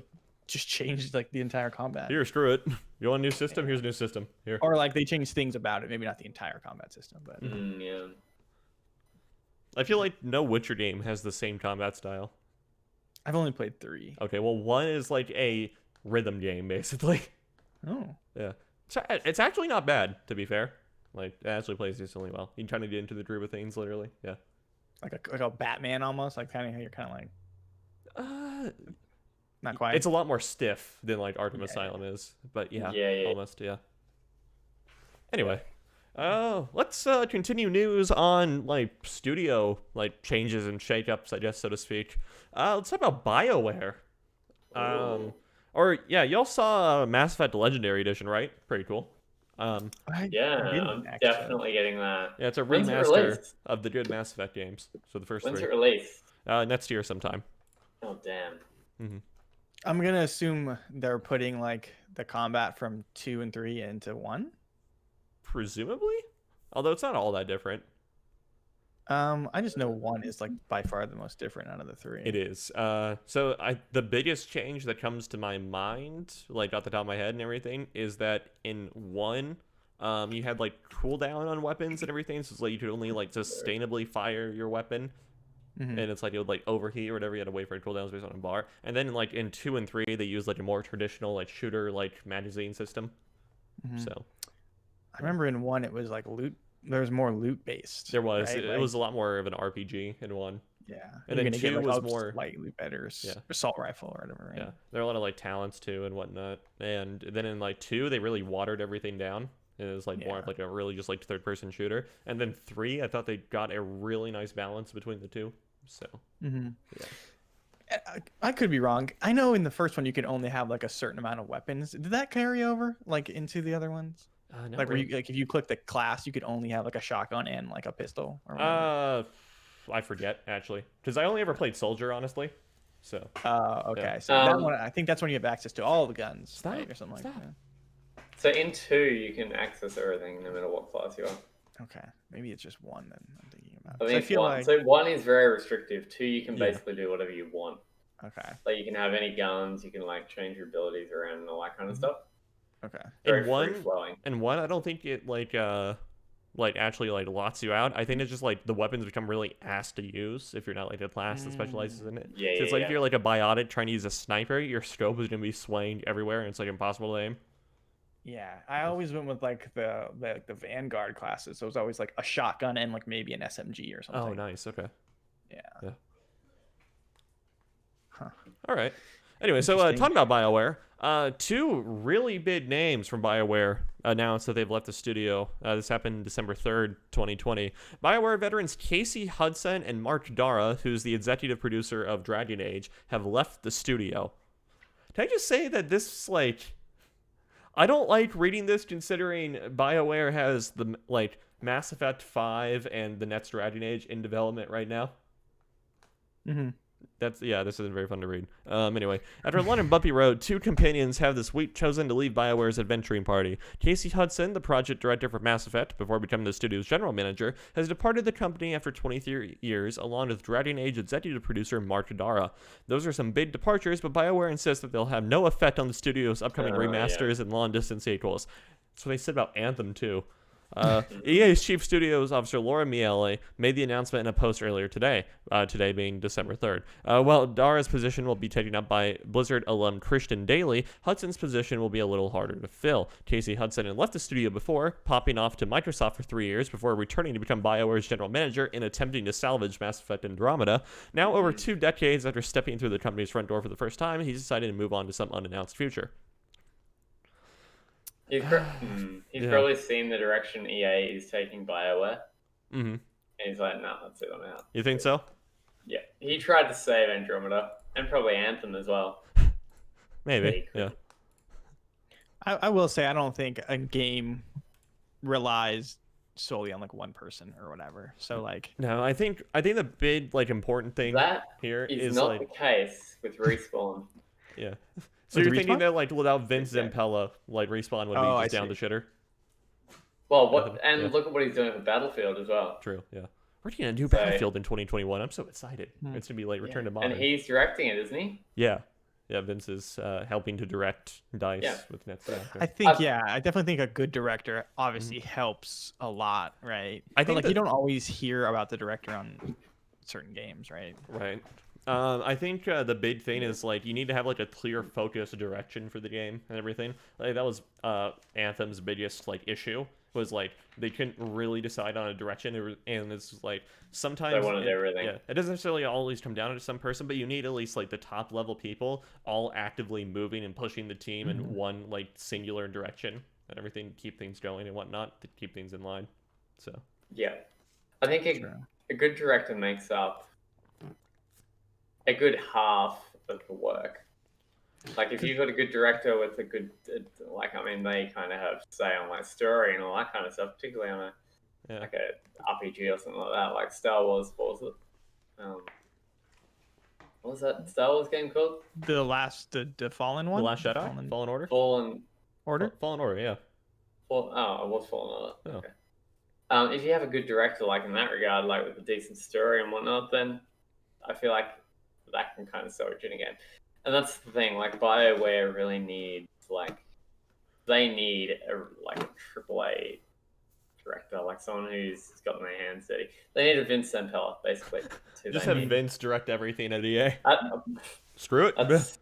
changed like the entire combat.
Here, screw it. You want a new system? Here's a new system. Here.
Or like they changed things about it, maybe not the entire combat system, but
Yeah.
I feel like no Witcher game has the same combat style.
I've only played 3.
Okay, well, 1 is like a rhythm game, basically.
Oh,
Yeah. So it's actually not bad, to be fair. Like, it actually plays decently well. You kind of get into the groove of things, literally. Yeah.
like a Batman almost, like kind of how you're kind of like not quite.
It's a lot more stiff than like Arkham
Yeah.
Asylum is, but yeah,
Yeah.
almost, yeah. Anyway, let's continue news on like studio like changes and shakeups, I guess, so to speak. Let's talk about Bioware. Or yeah, y'all saw Mass Effect Legendary Edition, right? Pretty cool.
Yeah,
didn't
I'm
actually.
definitely getting that.
Yeah, it's a
When's it
remaster
released?
of the good Mass Effect games. So the first
When's
three.
it released?
Next year sometime.
Oh, damn.
I'm gonna assume they're putting like the combat from 2 and 3 into 1.
Presumably, although it's not all that different.
I just know 1 is like by far the most different out of the 3.
It is. The biggest change that comes to my mind, like off the top of my head and everything, is that in 1, you had like cooldown on weapons and everything, so it's like you could only like sustainably fire your weapon,
Mhm.
and it's like it would like overheat or whatever. You had to wait for cooldowns based on a bar. And then like in 2 and 3, they used like a more traditional like shooter like magazine system.
Mhm.
So
I remember in 1 it was like loot. There was more loot based.
there was
right?
it was a lot more of an RPG in 1.
Yeah,
And
you're
then
gonna get,
2
like,
was
all
more
light loot betters,
Yeah.
assault rifle or whatever. Right?
Yeah, there are a lot of like talents too and whatnot. And then in like 2, they really watered everything down. It was like more of
Yeah.
like a really just like third-person shooter. And then 3, I thought they got a really nice balance between the two. So
Mm-hmm.
Yeah.
I could be wrong. I know in the first one you could only have like a certain amount of weapons. Did that carry over like into the other ones?
not
Like where
really.
you like if you click the class, you could only have like a shotgun and like a pistol. Or whatever.
I forget actually, because I only ever played soldier, honestly. So
Okay.
yeah.
So that one, I think that's when you have access to all the guns,
Stop,
right, or something like
stop.
that.
So in 2, you can access everything no matter what class you are.
Okay, maybe it's just 1 then. I'm thinking about.
I
'Cause
think
I
it's
feel
1.
like
So 1 is very restrictive. 2, you can
Yeah.
basically do whatever you want.
okay,
Like you can have any guns, you can like change your abilities around and all that kind of stuff.
okay.
Very
in 1,
free flowing.
I don't think it like actually like lots you out. I think it's just like the weapons become really ass to use if you're not like a class that specializes in it.
Yeah,
So it's
yeah,
like
yeah.
if you're like a biotic trying to use a sniper, your scope is gonna be swaying everywhere and it's like impossible to aim.
Yeah, I always went with like the Vanguard classes. So it was always like a shotgun and like maybe an SMG or something.
Oh, nice. Okay.
Yeah. Huh.
All right. Anyway, so
Interesting.
talking about BioWare, 2 really big names from BioWare announced that they've left the studio. This happened December 3rd, 2020. BioWare veterans Casey Hudson and Mark Durrah, who's the executive producer of Dragon Age, have left the studio. Can I just say that this, like, I don't like reading this considering BioWare has the, like, Mass Effect 5 and the next Dragon Age in development right now.
Mm-hmm.
This isn't very fun to read. Anyway, after a long and bumpy road, 2 companions have this week chosen to leave BioWare's adventuring party. Casey Hudson, the project director for Mass Effect, before becoming the studio's general manager, has departed the company after 23 years, along with Dragon Age executive producer Mark Durrah. Those are some big departures, but BioWare insists that they'll have no effect on the studio's upcoming remasters and long-distance sequels. That's what they said about Anthem, too. EA's chief studios officer Laura Miele made the announcement in a post earlier today, today being December 3rd. While Dara's position will be taken up by Blizzard alum Christian Daly, Hudson's position will be a little harder to fill. Casey Hudson had left the studio before, popping off to Microsoft for 3 years before returning to become BioWare's general manager and attempting to salvage Mass Effect Andromeda. Now, over 2 decades after stepping through the company's front door for the first time, he's decided to move on to some unannounced future.
He's probably seen the direction EA is taking BioWare,
Mm-hmm.
and he's like, "Nah, that's it, I'm out."
You think so?
Yeah, he tried to save Andromeda and probably Anthem as well.
Maybe. Yeah.
I will say I don't think a game relies solely on like one person or whatever. So like
No, I think the big like important thing
That
here
is
is
not
like
the case with Respawn.
yeah. So
Like
you're
the
thinking
respawn?
that like without Vince
Yeah.
Zampella, like respawn would be
Oh, I
just down the
see.
shitter?
Well,
Yeah.
look at what he's doing for Battlefield as well.
True. Yeah. We're getting a new
So-
Battlefield in 2021. I'm so excited.
Hmm.
It's gonna be like Return to
And
Modern.
he's directing it, isn't he?
Yeah. Yeah. Vince is helping to direct Dice
Yeah.
with Netflix.
I think
I've-
I definitely think a good director obviously helps a lot, right?
I
But,
think
like
that-
you don't always hear about the director on certain games, right?
Right. I think the big thing is like you need to have like a clear focus direction for the game and everything. Like that was Anthem's biggest like issue was like they couldn't really decide on a direction. And it's like sometimes
They wanted everything.
Yeah, it doesn't necessarily always come down to some person, but you need at least like the top level people all actively moving and pushing the team in one like singular direction and everything to keep things going and whatnot to keep things in line. So
Yeah. I think a good director makes up a good half of the work. Like if you've got a good director with a good, like I mean, they kind of have say on like story and all that kind of stuff, particularly on
yeah.
like a RPG or something like that, like Star Wars. What was it? What was that Star Wars game called?
The Fallen one.
The Last Jedi,
Fallen
Fallen Order,
Fallen.
Order.
Fallen Order, yeah.
Oh, it was Fallen Order.
Oh.
Okay. If you have a good director, like in that regard, like with a decent story and whatnot, then I feel like that can kind of sell it in a game. And that's the thing, like BioWare really needs they need a AAA director, like someone who's got their hands dirty. They need a Vince Zampella, basically.
Just have Vince direct everything at EA.
That,
Screw it.
that's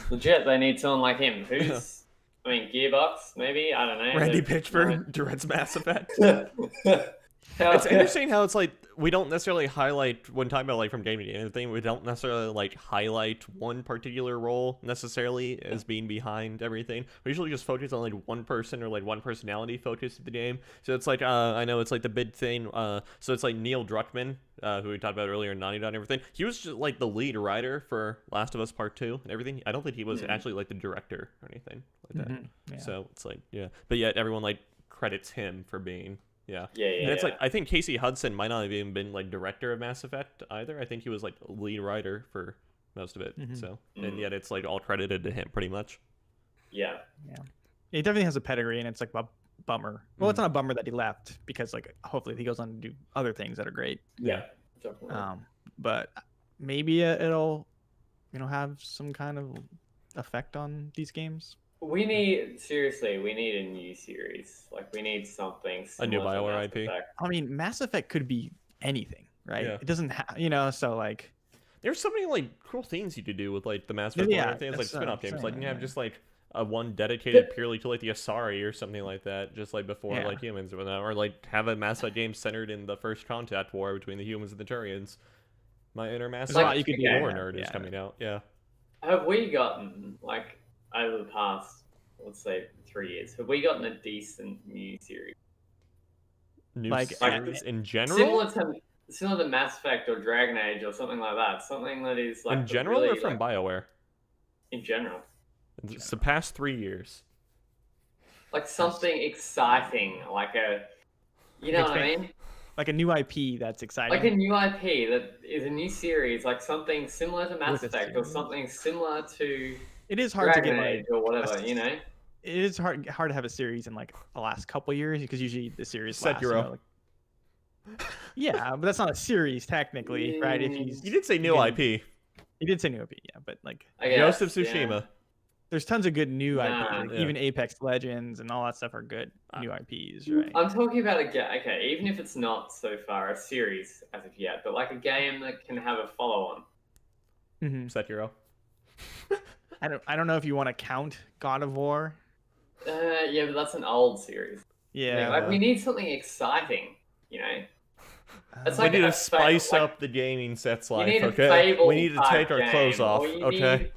legit. They need someone like him. Who's, I mean, Gearbox, maybe? I don't know.
Randy
They're-
Pitchford directs Mass Effect.
Hell,
It's interesting how it's like we don't necessarily highlight when talking about like from game to game thing. We don't necessarily like highlight one particular role necessarily as being behind everything. We usually just focus on like one person or like one personality focus of the game. So it's like I know it's like the big thing. So it's like Neil Druckmann, who we talked about earlier in Naughty Dog and everything. He was just like the lead writer for Last of Us Part 2 and everything. I don't think he was actually like the director or anything like that.
Yeah.
So it's like but yet everyone like credits him for being. Yeah.
Yeah,
And it's like I think Casey Hudson might not have even been like director of Mass Effect either. I think he was like lead writer for most of it. So and yet it's like all credited to him pretty much.
yeah.
He definitely has a pedigree, and it's like a bummer. Well, it's not a bummer that he left because like hopefully he goes on to do other things that are great.
Yeah. Definitely.
But maybe it'll have some kind of effect on these games.
We need a new series. Like we need something.
A new
similar to
Bioware
Mass
IP.
Effect.
I mean, Mass Effect could be anything, right?
Yeah.
It doesn't so like
There's so many like cool things you could do with like the Mass Effect
Yeah,
and everything. It's like
that's what
spin-off
I'm
games. Like you
saying,
can have
yeah.
just like a one dedicated purely to like the Asari or something like that, just like before
Yeah.
like humans or whatnot. Or like have a Mass Effect game centered in the first contact war between the humans and the Turians. My inner Mass
There's a lot
Effect
you could do
lore
there.
nerd is
Yeah.
coming out. Yeah.
Have we gotten like over the past, let's say, 3 years? Have we gotten a decent new series
New
Like,
series in general?
similar to Mass Effect or Dragon Age or something like that? Something that is like
in general
really,
or from
like,
BioWare?
in general,
It's the past 3 years.
like something exciting, like you know what I mean?
like a new IP that's exciting.
Like a new IP that is a new series, like something similar to Mass
With a
Effect or
series.
something similar to
It is hard to
Dragon
get
Age
like
or whatever, you know?
it is hard to have a series in like the last couple years because usually the series lasts,
Sekiro.
like, yeah, but that's not a series technically, right? If he's
You did say new
Again,
IP.
he did say new IP, yeah, but like
I guess,
Ghost of
yeah.
Tsushima.
there's tons of good new
Nah.
IPs. Like,
Yeah.
even Apex Legends and all that stuff are good new IPs, right?
I'm talking about a game, okay, even if it's not so far a series as of yet, but like a game that can have a follow-on.
Mhm.
Sekiro.
I don't know if you want to count God of War.
Yeah, but that's an old series.
Yeah,
Like, we need something exciting, you know? It's
We
like
need
a
to spice
like-
up the gaming sets
You
life,
need a
okay?
Fable
We need to take our
type
clothes
game,
off,
or you
okay?
need-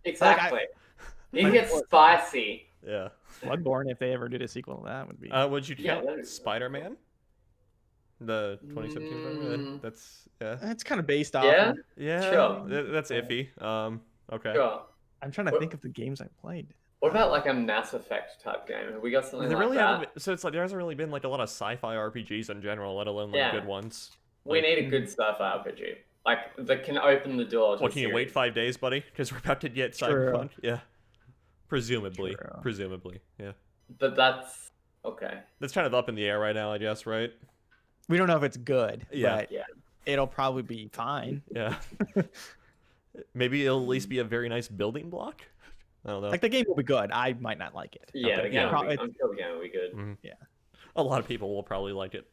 Exactly. You need to get spicy.
Yeah.
Bloodborne, if they ever did a sequel to that, would be.
Would you
Yeah,
count
that'd be-
Spider-Man? The 2017 Spider-Man? That's, yeah.
It's kind of based off.
Yeah?
Of,
Yeah,
Sure.
that's iffy. Okay.
Sure.
I'm trying to think of the games I played.
What about like a Mass Effect type game? Have we got something
There
like
really
that?
haven't been, so it's like there hasn't really been like a lot of sci-fi RPGs in general, let alone like
Yeah.
good ones.
We
Like,
need a good sci-fi RPG. Like, that can open the door to
What,
a
can you
series.
wait 5 days, buddy? Because we're about to get
True.
Cyberpunk. Yeah. Presumably.
True.
Presumably. Yeah.
But that's okay.
That's kind of up in the air right now, I guess, right?
We don't know if it's good,
Yeah.
but
Yeah.
it'll probably be fine.
Yeah. Maybe it'll at least be a very nice building block. I don't know.
Like the game will be good. I might not like it.
Yeah,
Okay,
the game
yeah.
will be, I'm sure the game will be good.
Mhm.
Yeah.
A lot of people will probably like it.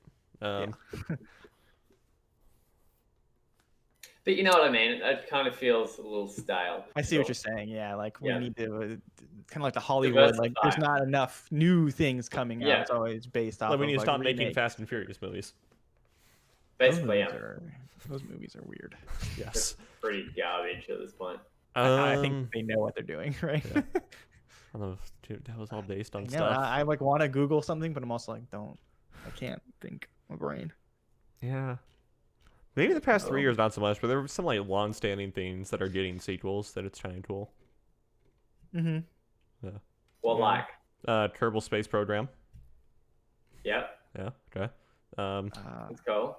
But you know what I mean? It kind of feels a little stale.
I see what you're saying. Yeah, like we
Yeah.
need to kind of like the Hollywood. Like there's
Diversify.
not enough new things coming out.
Yeah.
It's always based off.
Like we
of,
need to
like,
stop making
remakes.
Fast and Furious movies.
Basically, yeah.
Those movies are weird.
Yes.
Pretty garbage at this point.
I think they know what they're doing, right?
yeah. I don't know, dude, that was all based on
Yeah,
stuff.
I like want to Google something, but I'm also like, I can't think. My brain.
Yeah. Maybe the past 3 years, not so much, but there were some like long-standing things that are getting sequels that it's kind of cool.
Mm-hmm.
Well,
Yeah.
like,
Kerbal Space Program.
yep,
Yeah. Okay.
let's go.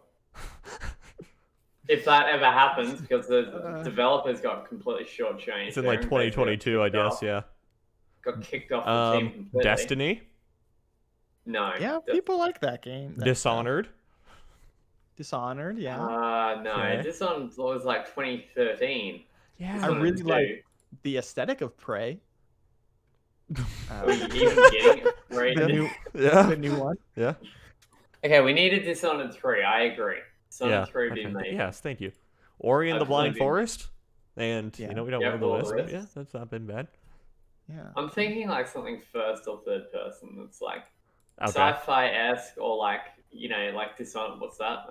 If that ever happens, because the developers got completely shortchanged.
it's in like
there and basically
2022, I guess. Yeah.
Got kicked off the team completely.
Destiny.
No.
Yeah, people like that game.
Dishonored.
Dishonored. Yeah.
No.
Okay.
This one was like 2013.
Yeah.
This
I
one
really
is
like the aesthetic of Prey.
Are you even getting it? Right?
the new
Yeah.
the new one.
Yeah.
Okay, we needed Dishonored 3. I agree. Dishonored 3 would be
Okay.
amazing.
Yes, thank you. Ori and the Blind
Absolutely.
Forest. And,
Yeah.
you know, we don't
Yeah,
know the
Will
list,
the
but
Wisp.
yeah, that's not been bad.
Yeah.
I'm thinking like something first or third person that's like
Okay.
sci-fi-esque or like, you know, like Dishonored. What's that?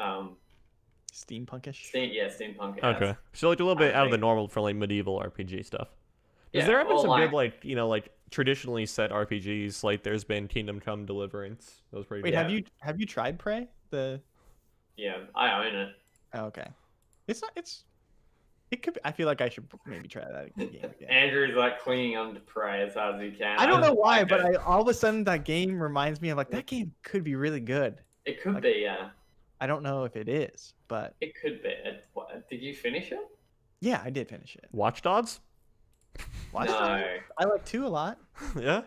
Steampunkish.
Steampunk.
Okay. So like a little bit
I
out of the
think-
normal for like medieval RPG stuff. Has
Yeah,
there been
or
some
like-
good like, you know, like traditionally set RPGs? Like there's been Kingdom Come Deliverance. That was pretty
Wait,
good.
Yeah.
have you tried Prey?
Yeah, I own it.
Oh, okay. It's not. It could. I feel like I should maybe try that game again.
Andrew's like clinging on to Prey as hard as he can.
I don't know why,
like
but
it.
all of a sudden that game reminds me of like that game could be really good.
It could
like-
be, yeah.
I don't know if it is, but
It could be. Did you finish it?
yeah, I did finish it.
Watch Dogs?
Watch
no.
Dogs. I like 2 a lot.
Yeah.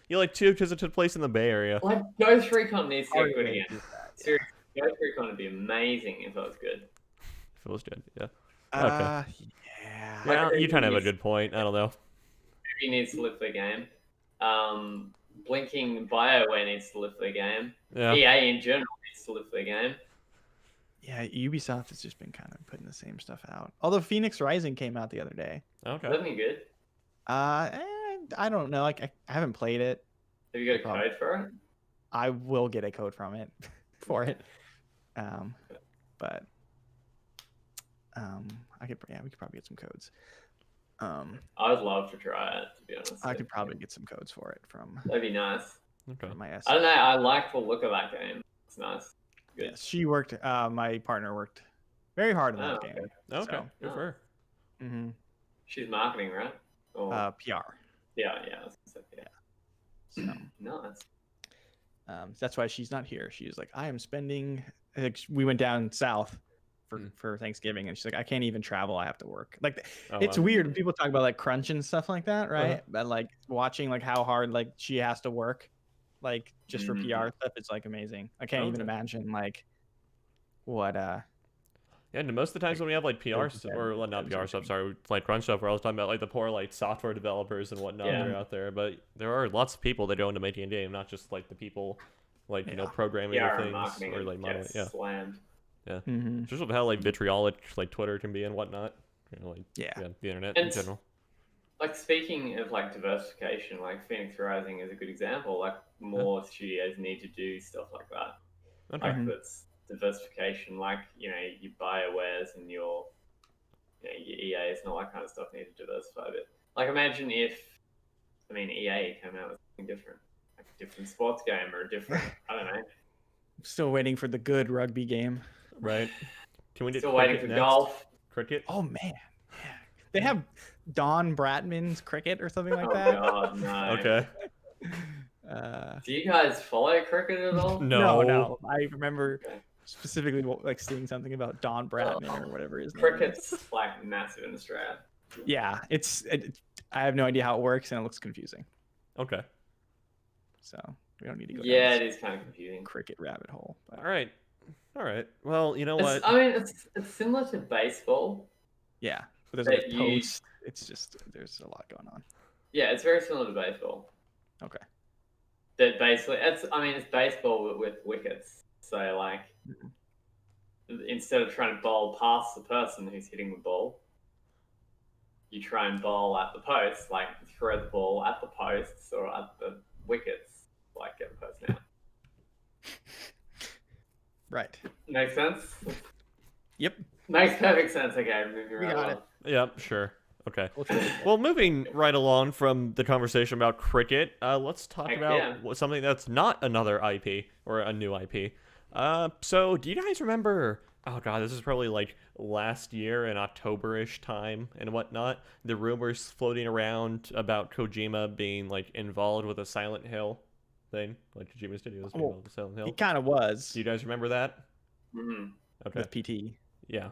You like 2 because it took place in the Bay Area.
Like, Ghost Recon needs to
Oh,
get good
yeah,
again.
it is that, yeah.
Seriously, Ghost Recon would be amazing if it was good.
If it was good, yeah.
Yeah.
Well,
Like,
you kind of have a
it's-
good point. I don't know.
Maybe needs to lift the game. Blinking Bioware needs to lift the game.
Yeah.
EA in general needs to lift the game.
Yeah, Ubisoft has just been kind of putting the same stuff out. Although Phoenix Rising came out the other day.
Okay.
That'd be good.
I don't know. Like I haven't played it.
Have you got a code for it?
I will get a code from it for it. But we could probably get some codes.
I would love to try it, to be honest.
I could probably get some codes for it from
That'd be nice.
Okay.
my S.
I don't know. I like the look of that game. It's nice. Good.
Yes, she worked. My partner worked very hard on that
Oh,
game.
Okay.
So,
Good for her.
hmm
She's marketing, right? Or,
PR.
yeah. I was gonna say, yeah.
So
Nice.
that's why she's not here. She's like, I am spending. Like, we went down south for Thanksgiving, and she's like, I can't even travel. I have to work. Like,
Oh,
it's
wow.
weird when people talk about like crunch and stuff like that, right?
Uh-huh.
But like watching like how hard like she has to work, like just for
Mhm.
PR stuff, it's like amazing. I can't even
Okay.
imagine like what
Yeah, and most of the times when we have like PR
Those
stuff,
bad
or well, not
things
PR
are
stuff, sorry, like crunch stuff, we're always talking about like the poor like software developers and whatnot
Yeah.
that are out there. But there are lots of people that go into making a game, not just like the people like you know
Yeah.
programming
PR
the
and
things
marketing
or like modeling.
gets
Yeah,
slammed.
mm-hmm.
just with how like vitriolic like Twitter can be and whatnot. You know, like
Yeah.
the internet
And
in general.
Like, speaking of like diversification, like Phoenix Rising is a good example. Like, more studios need to do stuff like that.
Okay.
Like,
Mhm.
that's diversification. Like, you know, your Biowares and your EAs and all that kind of stuff need to diversify a bit. Like, imagine if, EA came out with something different, like a different sports game or a different, I don't know.
Still waiting for the good rugby game.
Right. Can we do
Still waiting
cricket
for
next?
golf.
Cricket.
Oh man, yeah. They have Don Bradman's cricket or something like
Oh
that.
god, no.
Okay.
Do you guys follow cricket at all?
No. I remember
Okay.
specifically like seeing something about Don Bradman or whatever his name is.
Cricket's like massive in Australia.
Yeah, it's I have no idea how it works, and it looks confusing.
Okay.
So we don't need to go
Yeah,
down
it
this
is kind of confusing.
cricket rabbit hole. But
All right. All right. Well, you know
It's,
what?
I mean, it's similar to baseball.
yeah, but there's like
That
a
you-
post. It's just there's a lot going on.
Yeah, it's very similar to baseball.
Okay.
That basically, it's baseball with wickets. So like, instead of trying to bowl past the person who's hitting the ball, you try and bowl at the post, like throw the ball at the posts or at the wickets, like get the person out.
Right.
Makes sense?
Yep.
Makes perfect sense. Okay, moving right
got
along.
it.
Yeah, sure. Okay.
We'll try it.
Well, moving right along from the conversation about cricket, let's talk
Heck
about
yeah.
something that's not another IP or a new IP. So do you guys remember? Oh god, this is probably like last year in October-ish time and whatnot. The rumors floating around about Kojima being like involved with a Silent Hill thing, like Kojima Studios being involved with Silent Hill.
He kind of was
Do you guys remember that?
Mhm.
Okay.
with PT.
Yeah.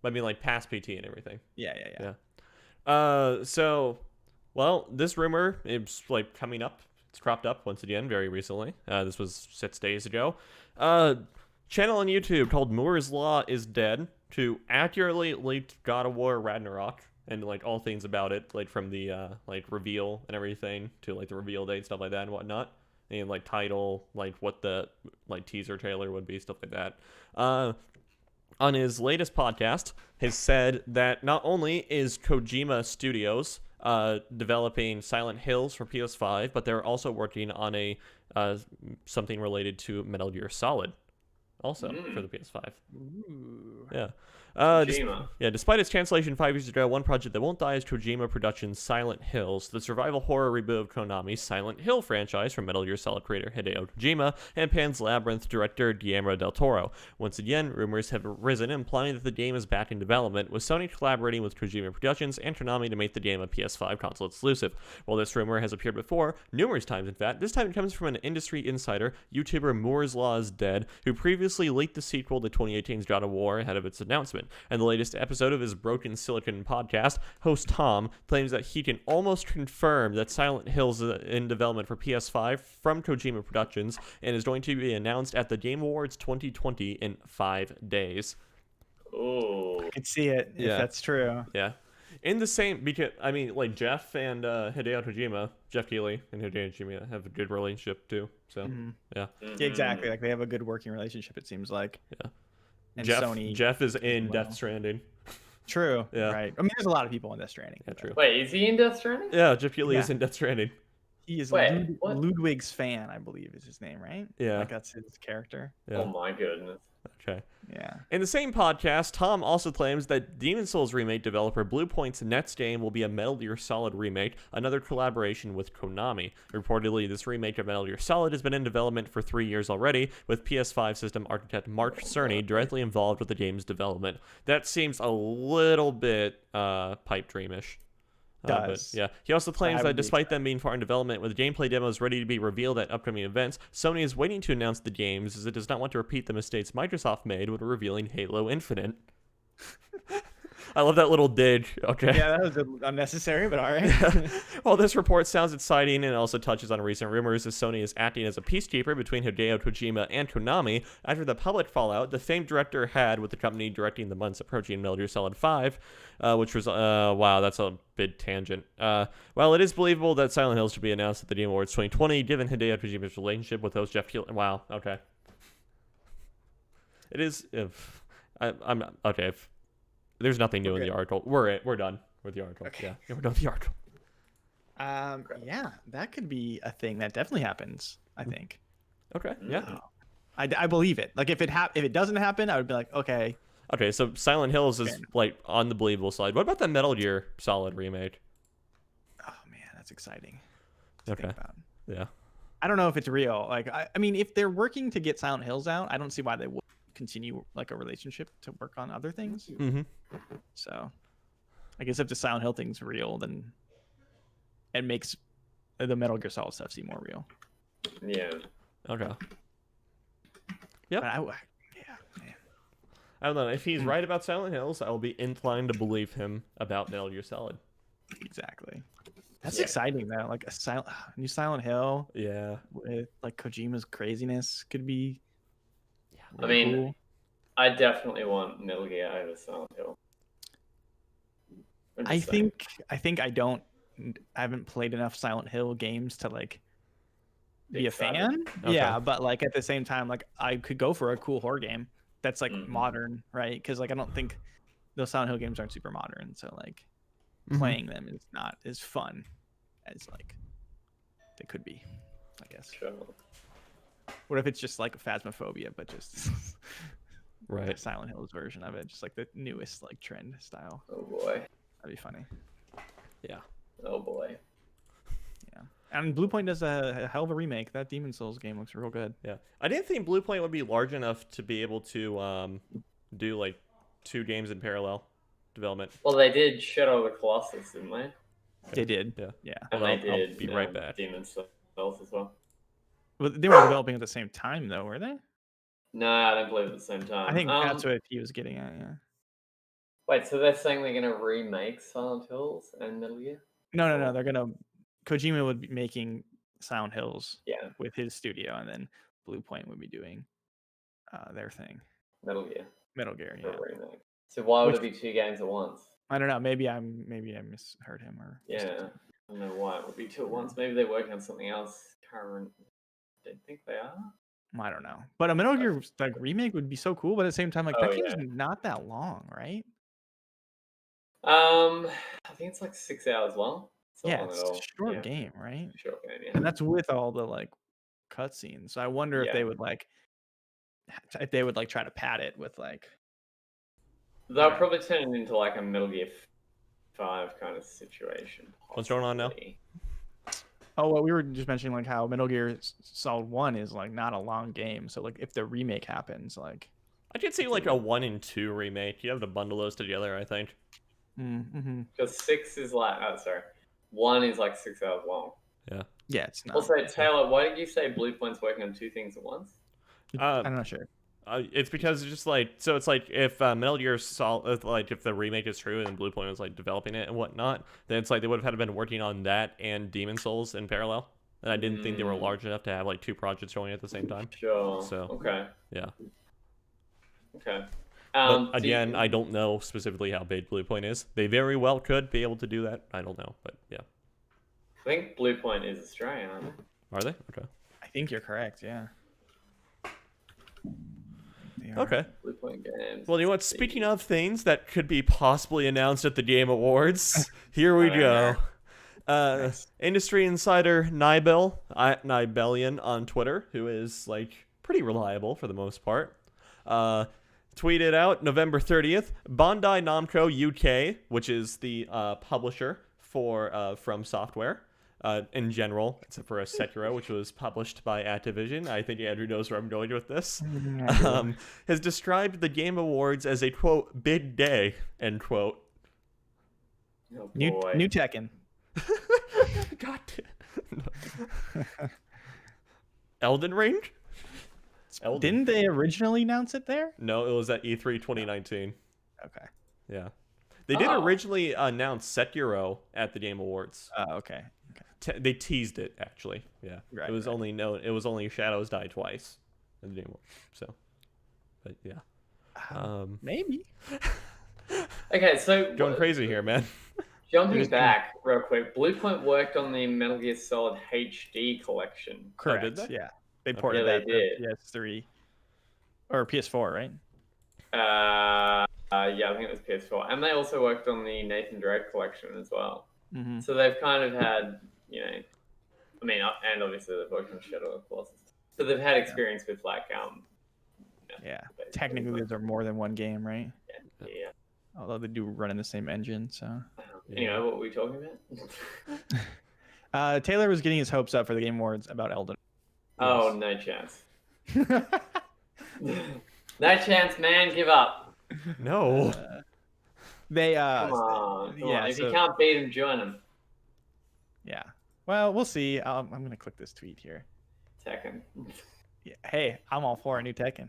I mean, like past PT and everything.
Yeah.
So, well, this rumor is like coming up. It's cropped up once again very recently. This was 6 days ago. Channel on YouTube called Moore's Law is Dead to accurately leaked God of War Ragnarok and like all things about it, like from the like reveal and everything to like the reveal date, stuff like that and whatnot. And like title, like what the like teaser trailer would be, stuff like that. On his latest podcast, has said that not only is Kojima Studios developing Silent Hills for PS5, but they're also working on a something related to Metal Gear Solid, also for the PS5.
Ooh.
Yeah.
Kojima.
Despite its cancellation 5 years ago, one project that won't die is Kojima Productions' Silent Hills, the survival horror reboot of Konami's Silent Hill franchise from Metal Gear Solid creator Hideo Kojima and Pan's Labyrinth director Guillermo del Toro. Once again, rumors have arisen implying that the game is back in development, with Sony collaborating with Kojima Productions and Konami to make the game a PS5 console exclusive. While this rumor has appeared before, numerous times in fact, this time it comes from an industry insider, YouTuber Moore's Law is Dead, who previously leaked the sequel to 2018's God of War ahead of its announcement. And the latest episode of his Broken Silicon podcast, host Tom claims that he can almost confirm that Silent Hills is in development for PS5 from Kojima Productions and is going to be announced at the Game Awards 2020 in 5 days.
Ooh.
I could see it if
Yeah.
that's true.
Yeah. In the same, because, I mean, like, Jeff and Hideo Kojima, Jeff Keighley and Hideo Kojima have a good relationship, too. So, yeah.
Yeah, exactly. Like they have a good working relationship. It seems like.
Yeah.
And
Jeff,
Sony.
Jeff is in
well.
Death Stranding.
True.
Yeah.
Right. I mean, there's a lot of people in Death Stranding.
Yeah, true.
Wait, is he in Death Stranding?
Yeah, Jeff Keighley is
Yeah.
in Death Stranding.
He is
Wait, what?
Ludwig's fan, I believe, is his name, right?
Yeah.
Like that's his character.
Yeah.
Oh my goodness.
Okay.
Yeah.
In the same podcast, Tom also claims that Demon Souls remake developer Bluepoint's next game will be a Metal Gear Solid remake, another collaboration with Konami. Reportedly, this remake of Metal Gear Solid has been in development for 3 years already, with PS5 system architect Mark Cerny directly involved with the game's development. That seems a little bit pipe dreamish.
Does.
But yeah, he also claims
I
that
would be
despite them being far in development with gameplay demos ready to be revealed at upcoming events, Sony is waiting to announce the games as it does not want to repeat the mistakes Microsoft made when revealing Halo Infinite. I love that little dig. Okay.
Yeah, that was unnecessary, but all right.
While this report sounds exciting and also touches on recent rumors as Sony is acting as a peacekeeper between Hideo Kojima and Konami after the public fallout the famed director had with the company directing the months approaching Metal Gear Solid 5, which was, wow, that's a big tangent. While it is believable that Silent Hills should be announced at the Game Awards 2020, given Hideo Kojima's relationship with host Jeff Keighley. Wow, okay. It is, I'm not, okay, if there's nothing new in the article. We're done with the article.
Okay.
Yeah, we're done with the article.
Yeah, that could be a thing that definitely happens. I think.
Okay, yeah.
I believe it. Like if it doesn't happen, I would be like, okay.
Okay, so Silent Hills is like on the believable side. What about the Metal Gear Solid remake?
Oh man, that's exciting. to
Okay.
think about.
Yeah.
I don't know if it's real. Like I mean, if they're working to get Silent Hills out, I don't see why they would continue like a relationship to work on other things.
Mm-hmm.
So, I guess if the Silent Hill thing's real, then it makes the Metal Gear Solid stuff seem more real.
Yeah.
Okay. Yep.
But yeah, man.
I don't know. If he's right about Silent Hills, I'll be inclined to believe him about Metal Gear Solid.
Exactly. That's
Yeah.
exciting though. Like new Silent Hill
Yeah.
with like Kojima's craziness could be.
I
really
mean,
cool.
I definitely want Metal Gear over Silent Hill. I'm
I
just saying.
think I haven't played enough Silent Hill games to like be a
Excited.
fan.
Okay.
Yeah, but like at the same time, like I could go for a cool horror game that's like
Mhm.
modern, right? Because like I don't think those Silent Hill games aren't super modern, so like
Mhm.
playing them is not as fun as like they could be, I guess.
Sure.
What if it's just like Phasmophobia, but just
Right.
Silent Hill's version of it, just like the newest like trend style?
Oh boy.
That'd be funny.
Yeah.
Oh boy.
Yeah. And Bluepoint does a hell of a remake. That Demon Souls game looks real good.
Yeah. I didn't think Bluepoint would be large enough to be able to do like 2 games in parallel development.
Well, they did Shadow of the Colossus, didn't they?
They did.
Yeah.
Yeah.
And
Well,
they
I'll
did
be right back.
Demon's Souls as well.
But they weren't developing at the same time though, were they?
No, I don't believe at the same time.
I think that's what he was getting at, yeah.
Wait, so they're saying they're gonna remake Silent Hills and Metal Gear?
No. Kojima would be making Silent Hills
Yeah,
with his studio, and then Bluepoint would be doing their thing.
Metal Gear.
Metal Gear,
For
yeah.
a remake. So why would
Which-
it be 2 games at once?
I don't know. Maybe I misheard him or
Yeah, I don't know why it would be 2 at once. Maybe they're working on something else current. I don't think they are.
I don't know. But a Metal Gear like remake would be so cool, but at the same time, like
Oh,
that game's
yeah.
not that long, right?
I think it's like 6 hours long. It's not
Yeah,
long
it's
at all.
a short
Yeah,
game, right?
short game, yeah.
And that's with all the like cutscenes. So I wonder if
Yeah.
they would like try to pad it with like
They'll probably turn it into like a Metal Gear 5 kind of situation.
What's going on now?
possibly.
oh well, we were just mentioning like how Metal Gear Solid 1 is like not a long game. So like if the remake happens, like
I could see like a 1 and 2 remake. You have to bundle those together, I think.
mm-hmm.
Because 6 is like, 1 is like 6 hours long.
Yeah, it's not.
Also, Taylor, why did you say Bluepoint's working on 2 things at once?
I'm not sure.
It's because it's just like, so it's like if Metal Gear Solid, like if the remake is true and Bluepoint was like developing it and whatnot, then it's like they would have had been working on that and Demon Souls in parallel. And I didn't think they were large enough to have like 2 projects going at the same time.
Sure.
So,
Okay.
Yeah.
Okay.
But again, I don't know specifically how big Bluepoint is. They very well could be able to do that. I don't know, but yeah.
I think Bluepoint is Australian, aren't they?
Are they? Okay.
I think you're correct. Yeah. They are.
Okay.
Bluepoint Games.
Well, you know what? Speaking of things that could be possibly announced at the Game Awards, here we go.
Nice.
Industry insider Nibelian on Twitter, who is like pretty reliable for the most part, tweeted out November 30th, Bandai Namco UK, which is the publisher for From Software in general, except for Sekiro, which was published by Activision. I think Andrew knows where I'm going with this. Has described the Game Awards as a, quote, big day, end quote.
Oh,
New
boy.
Tekken.
God damn. Elden Ring? Elden.
Didn't they originally announce it there?
No, it was at E3 2019.
Okay.
Yeah. They did
Oh.
originally announce Sekiro at the Game Awards.
Okay.
They teased it, actually. Yeah.
Right,
it was
right.
only Shadows Die Twice at the Game Awards. So, but yeah.
Maybe.
Okay, so
Going crazy here, man.
Jumping back real quick, Bluepoint worked on the Metal Gear Solid HD collection.
Correct.
did they?
Yeah. They ported
Yeah,
that
they
to PS3 or PS4, right?
Yeah, I think it was PS4, and they also worked on the Nathan Drake collection as well.
Mm-hmm.
So they've kind of had, and obviously they've worked on Shadow of the Colossus. So they've had experience with like
Yeah.
basically,
Technically,
like-
those are more than one game, right?
yeah.
Although they do run in the same engine, so.
Anyway, what were we talking about?
Taylor was getting his hopes up for the Game Awards about Elden.
Oh, no chance. No chance, man. Give up.
No.
They
Come on.
yeah,
If
so-
you can't beat him, join him.
Yeah. Well, we'll see. I'm gonna click this tweet here.
Tekken.
Yeah. Hey, I'm all for a new Tekken.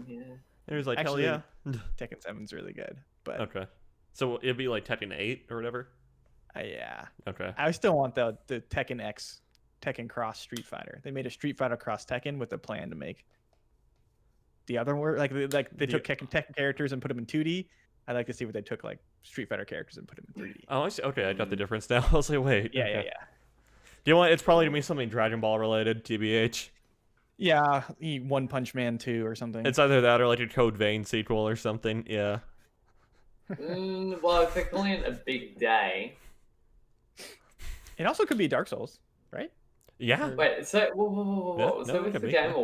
Yeah.
It was like,
Actually-
hell yeah.
Tekken 7's really good, but
Okay. So it'd be like Tekken 8 or whatever?
Yeah.
Okay.
I still want the Tekken X, Tekken Cross Street Fighter. They made a Street Fighter Cross Tekken with a plan to make the other word like they took Tekken characters and put them in 2D. I'd like to see what they took like Street Fighter characters and put them in 3D.
Oh, I see. Okay, I got the difference now. I was like, wait.
Yeah,
okay.
yeah.
Do you want? It's probably gonna be something Dragon Ball related, TBH.
Yeah, One Punch Man 2 or something.
It's either that or like a Code Vein sequel or something. Yeah.
Well, if they're calling it a big day.
It also could be Dark Souls, right?
Yeah.
Wait, so whoa.
Yeah,
So
no, it
with
could
the
be,
Game
yeah.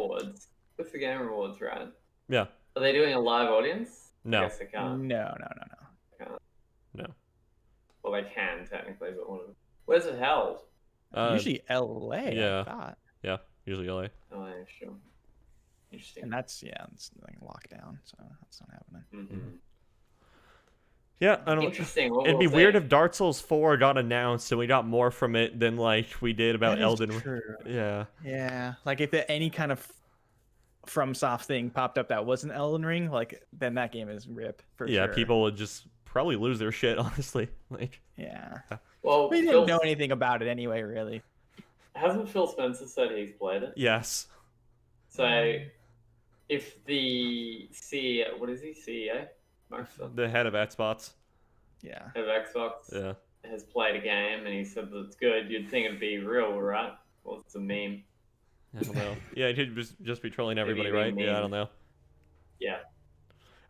Awards, right?
Yeah.
Are they doing a live audience?
No.
I guess they can't.
No.
No.
Well, they can technically, but where's it held?
Usually LA,
yeah.
I thought.
Yeah. Usually LA.
Oh, yeah, sure. Interesting.
And it's like lockdown, so that's not happening.
Mm-hmm.
Yeah, I don't.
Interesting.
It'd be weird if Dark Souls 4 got announced and we got more from it than like we did about
That is
Elden.
true.
Yeah.
Yeah, like if any kind of FromSoft thing popped up that wasn't Elden Ring, like then that game is rip for sure.
Yeah, people would just probably lose their shit, honestly. Like.
Yeah.
Well,
We didn't know anything about it anyway, really.
Hasn't Phil Spencer said he's played it?
Yes.
So, if the CEO, what is he, CEO? Microsoft?
The head of Xbox.
Yeah.
Of Xbox
Yeah.
has played a game and he said that it's good, you'd think it'd be real, right? Well, it's a meme.
I don't know. Yeah, he could just be trolling everybody,
Maybe
right?
meme.
Yeah, I don't know.
Yeah.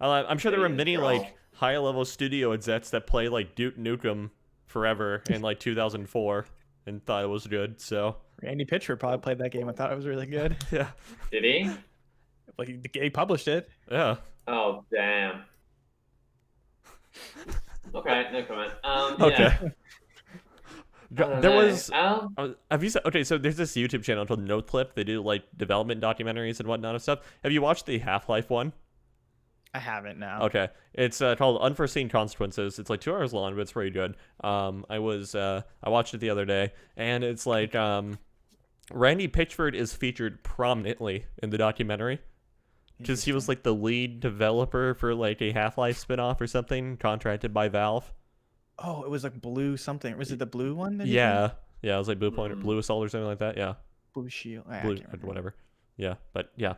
I'm sure there were
Maybe
many
troll.
like high-level studio execs that play like Duke Nukem Forever in like 2004 and thought it was good. So
Randy Pitchford probably played that game and thought it was really good.
yeah,
Did he?
Like he published it.
yeah.
Oh, damn. Okay, no comment.
Okay.
Yeah.
There was.
Um,
Have you? Okay, so there's this YouTube channel called No Clip. They do like development documentaries and whatnot and stuff. Have you watched the Half-Life one?
I haven't now.
Okay, it's called Unforeseen Consequences. It's like 2 hours long, but it's pretty good. I watched it the other day, and it's like Randy Pitchford is featured prominently in the documentary because he was like the lead developer for like a Half-Life spinoff or something, contracted by Valve.
Oh, it was like Blue something. Was it the blue one? That he
Yeah, yeah, it was like Blue Point or Blue Assault or something like that. Yeah,
did? Blue Shield. I
Blue
can't remember.
whatever. Yeah, but yeah,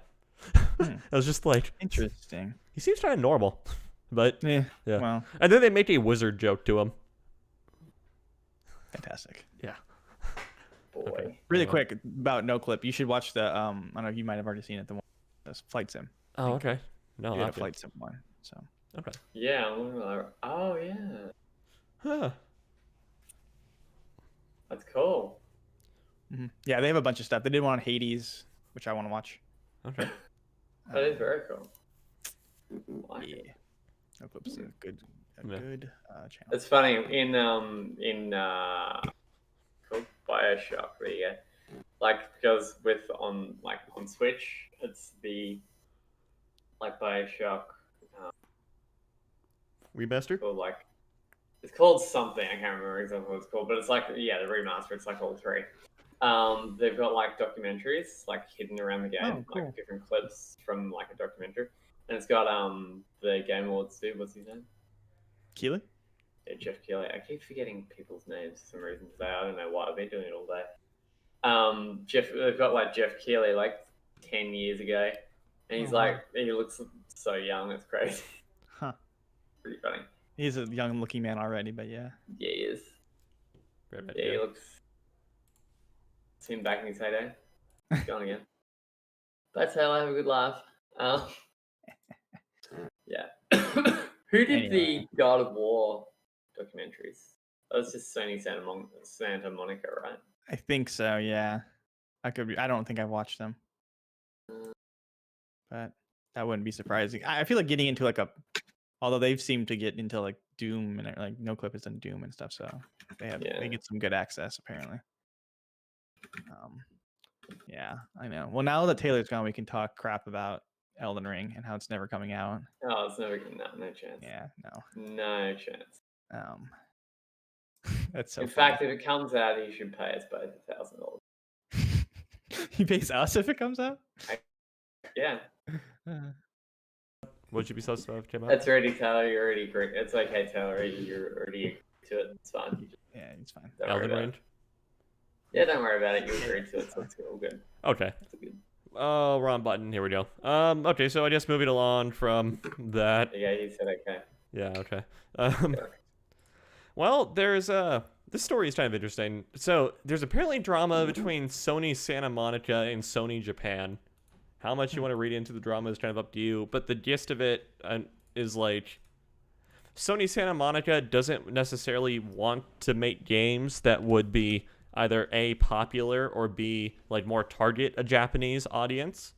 Hmm.
it was just like
Interesting.
he seems kind of normal, but
Yeah.
yeah.
Well,
And then they make a wizard joke to him.
fantastic.
Yeah.
boy.
Okay.
Really quick about No Clip. You should watch the I don't know. You might have already seen it. The one, this Flight Sim.
Oh, okay. No,
You had a
not
Flight Sim one. So
Okay.
Yeah, I'm looking like, oh yeah,
Huh.
that's cool.
yeah, they have a bunch of stuff. They did one on Hades, which I want to watch.
Okay.
That is very cool. Like
Yeah.
it.
No Clip's a good
Yeah.
channel.
It's funny in called Bioshock. There you go. Like because on Switch, it's the like Bioshock.
Remaster?
Called like it's called something. I can't remember exactly what it's called, but it's like the remaster. It's like all three. They've got like documentaries like hidden around the game,
Oh, cool.
like different clips from like a documentary, and it's got the Game Awards too. What's his name?
Keely?
Yeah, Jeff Keighley. I keep forgetting people's names for some reason today. I don't know why. I've been doing it all day. They've got like Jeff Keighley like 10 years ago, and he's
Oh, wow.
he looks so young. It's crazy.
Huh.
Pretty funny.
He's a young looking man already, but yeah.
Yeah, he is.
Very bad,
Yeah, he looks. See him back in his heyday. He's gone again. That's how I have a good laugh. Yeah. Who did
Anyway.
the God of War documentaries? That was just Sony Santa Monica, right?
I think so, yeah. I don't think I've watched them. But that wouldn't be surprising. I feel like getting into although they've seemed to get into like Doom and like No Clip has done Doom and stuff, so they get some good access apparently. Yeah, I know. Well, now that Taylor's gone, we can talk crap about Elden Ring and how it's never coming out.
Oh, it's never no chance.
Yeah,
No chance.
no. That's so
In
funny.
fact, if it comes out, he should pay us both $1,000.
He pays us if it comes out?
Yeah,
Would you be so if it came out?
that's already Taylor. You already agree. It's okay, Taylor. You already agreed to it. It's fine.
Yeah, it's fine.
Don't worry
Elden
about
Ring.
it. Yeah, don't worry about it. You agreed to it, so it's all good.
Okay.
It's all good.
Oh, wrong button. Here we go. Okay, so I guess moving along from that.
Yeah, you said okay.
Yeah, okay. Well, there's this story is kind of interesting. So there's apparently drama between Sony Santa Monica and Sony Japan. How much you want to read into the drama is kind of up to you, but the gist of it is like Sony Santa Monica doesn't necessarily want to make games that would be either A, popular, or B, like more target a Japanese audience.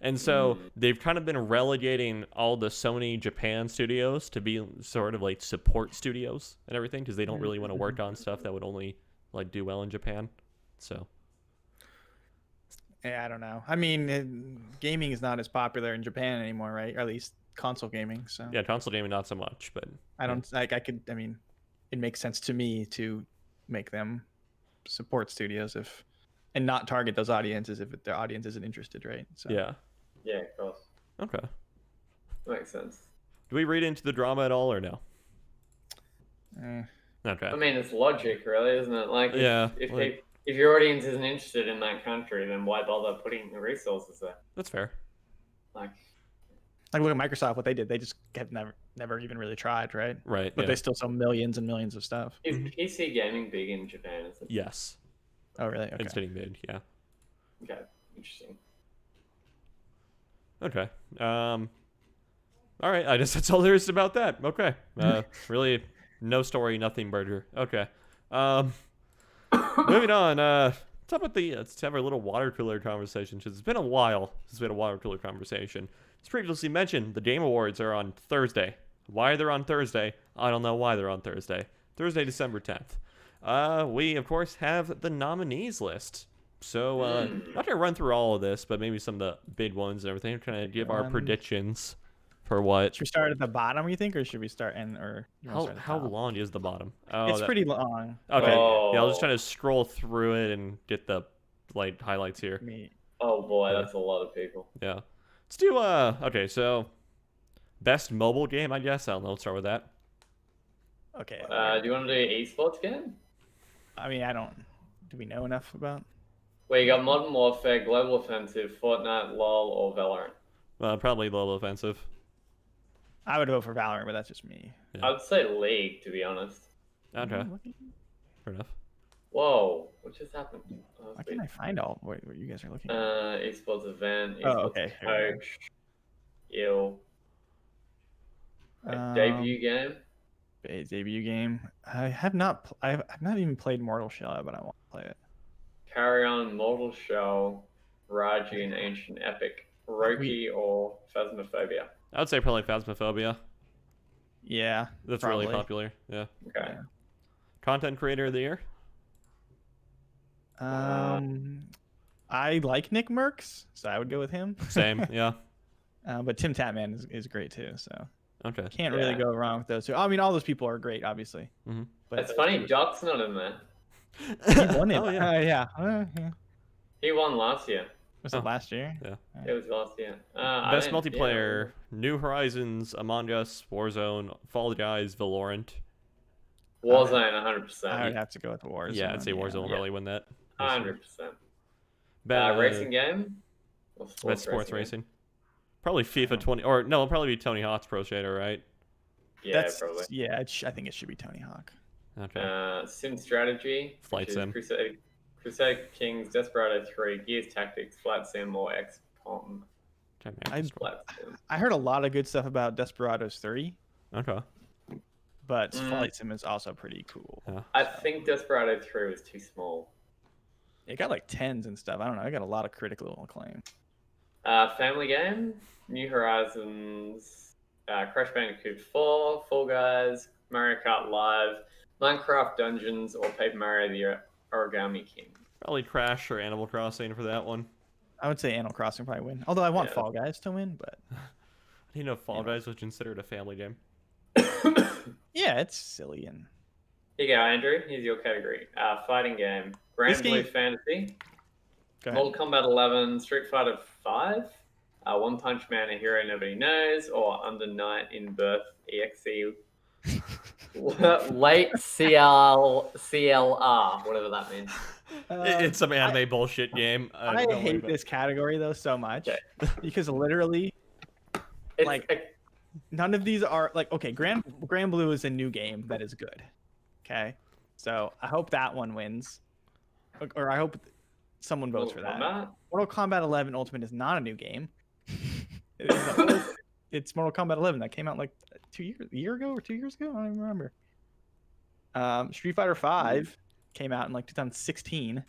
And so they've kind of been relegating all the Sony Japan studios to be sort of like support studios and everything because they don't really want to work on stuff that would only like do well in Japan. So
Yeah, I don't know. I mean, gaming is not as popular in Japan anymore, right? Or at least console gaming. So
yeah, console gaming not so much, but
I don't like. I mean, it makes sense to me to make them support studios and not target those audiences if their audience isn't interested, right? So
yeah.
Yeah, of course.
Okay.
Makes sense.
Do we read into the drama at all or no?
eh.
Okay.
I mean, it's logic, really, isn't it? Like, if your audience isn't interested in that country, then why bother putting the resources there?
That's fair.
Like,
Look at Microsoft. What they did, they just have never even really tried, right?
Right.
But
yeah.
they still sell millions and millions of stuff.
is PC gaming big in Japan? Is it?
Yes.
Oh, really? Okay.
It's getting big. Yeah.
Okay, interesting.
Okay. All right. I guess that's all there is about that. Okay. Really, no story, nothing burger. Okay. Moving on. Let's have our little water cooler conversation. Because it's been a while since we had a water cooler conversation. As previously mentioned, the Game Awards are on Thursday. Why they're on Thursday? I don't know why they're on Thursday. Thursday, December 10th. We of course have the nominees list. So, not going to run through all of this, but maybe some of the big ones and everything. We're going to give our predictions for what.
Should we start at the bottom, you think, or should we start
How long is the bottom? Oh,
It's pretty long.
Okay.
Oh.
Yeah, I'll just try to scroll through it and get the like highlights here.
Oh boy, that's a lot of people.
Yeah. Let's do okay, so best mobile game, I guess. I don't know. Let's start with that.
Okay.
Do you want to do esports game?
I mean, do we know enough about?
Well, you got Modern Warfare, Global Offensive, Fortnite, LoL, or Valorant.
Probably a little offensive.
I would vote for Valorant, but that's just me.
Yeah.
I'd say League, to be honest.
Okay. Fair enough.
Whoa, what just happened? Oh,
Why can't I find all what you guys are looking at?
Esports event,
Oh,
esports
okay.
coach, ill.
Um,
Debut game.
Debut game. I've not even played Mortal Shell, but I want to play it.
Carry On, Mortal Shell, Raji, and Ancient Epic, Roki, or Phasmophobia.
I would say probably Phasmophobia.
Yeah,
That's
probably.
really popular. Yeah.
Okay.
Yeah.
Content creator of the year?
I like Nick Merckx, so I would go with him.
Same. Yeah.
But Tim Tatman is great too, so
Okay.
can't really
Yeah.
go wrong with those two. I mean, all those people are great, obviously.
Mm-hmm.
But
It's funny, Doc's not in there.
he won it.
Oh, yeah.
Yeah.
He won last year.
Was
Oh.
it last year?
Yeah.
It was last year.
Best multiplayer: New Horizons, Among Us, Warzone, Fall Guys, Valorant.
Warzone,
I
100%.
would have to go with Warzone.
Yeah, I'd say Warzone will
Yeah.
probably win that.
100%.
Best
Racing game? Or
sports
game?
racing. Probably FIFA 20, or no, it'll probably be Tony Hawk's Pro Skater, right?
Yeah, probably.
Yeah, I think it should be Tony Hawk.
Okay.
Sim Strategy.
Flight
which is
Sim.
Crusader Kings, Desperado 3, Gears Tactics, Flight Sim, or XCOM. Flight Sim.
I heard a lot of good stuff about Desperados 3,
Okay.
but Flight Sim is also pretty cool.
Yeah.
I think Desperado 3 was too small.
It got like 10s and stuff. I don't know. I got a lot of critical acclaim.
Family game, New Horizons, Crash Bandicoot 4, Fall Guys, Mario Kart Live, Minecraft Dungeons, or Paper Mario the Origami King.
Probably Crash or Animal Crossing for that one.
I would say Animal Crossing probably win. Although I want
Yeah.
Fall Guys to win, but
I didn't know Fall Guys was considered a family game.
yeah, it's silly and
Here you go, Andrew. Here's your category. Fighting game, Grand
This
Blue
game-
Fantasy,
go ahead.
Mortal Kombat 11, Street Fighter 5, One Punch Man, A Hero Nobody Knows, or Under Night in Birth EXE. Late CLR, whatever that means.
It's some anime bullshit game.
I
don't worry
hate
about
this category though so much
Okay.
because literally
It's
Like- none of these are like okay. Grand Blue is a new game that is good. Okay, so I hope that one wins, or I hope someone votes for that. Mortal Kombat 11 Ultimate is not a new game. It's Mortal Kombat 11 that came out like a year ago or 2 years ago. I don't even remember. Street Fighter 5 came out in like 2016.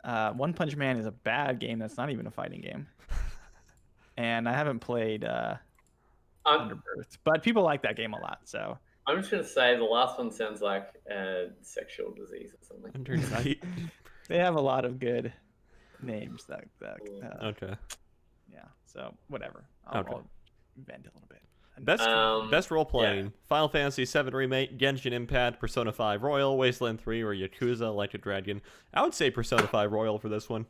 One Punch Man is a bad game that's not even a fighting game. And I haven't played Underbirth, but people like that game a lot. So
I'm just gonna say the last one sounds like a sexual disease or something.
Undernight.
they have a lot of good names.
Okay.
Yeah. So whatever.
Okay.
I'll vent a little bit.
Best role playing: Final Fantasy VII Remake, Genshin Impact, Persona 5 Royal, Wasteland 3, or Yakuza Like a Dragon. I would say Persona 5 Royal for this one.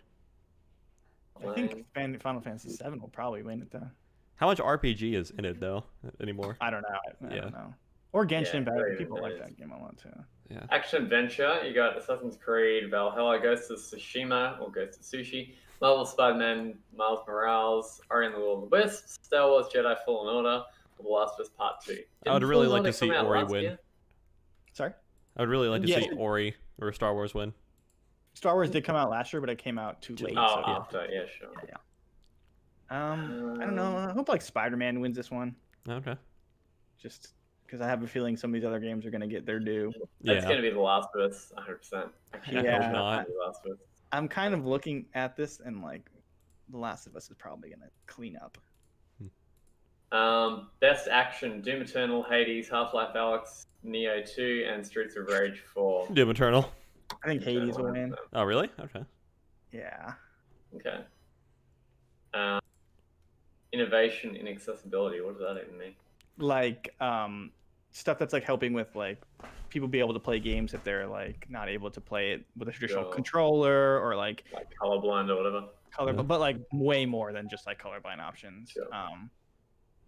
I think Final Fantasy VII will probably win it though.
How much RPG is in it though anymore?
I don't know. I don't know. Or Genshin Impact. People like that game a lot too.
Yeah.
Action adventure. You got Assassin's Creed, Valhalla, Ghost of Tsushima, or Ghost of Sushi, Marvel Spider-Man, Miles Morales, Ori and the Will of the Wisps, Star Wars Jedi Fallen Order, The Last of Us Part 2.
I would really like to see Ori win.
Sorry?
I would really like to see Ori or Star Wars win.
Star Wars did come out last year, but it came out too late.
Oh,
so
after, yeah, sure.
Yeah. I don't know. I hope like Spider-Man wins this one.
Okay.
Just because I have a feeling some of these other games are gonna get their due.
That's gonna be The Last of Us, 100%.
I hope not.
The Last of Us.
I'm kind of looking at this and like, The Last of Us is probably gonna clean up.
Best action: Doom Eternal, Hades, Half-Life Alyx, Neo 2, and Streets of Rage 4.
Doom Eternal.
I think Hades will win.
Oh, really? Okay.
Yeah.
Okay. Innovation in accessibility. What does that even mean?
Like stuff that's like helping with like people be able to play games if they're like not able to play it with a traditional controller or like
colorblind or whatever.
But like way more than just like colorblind options.
Sure.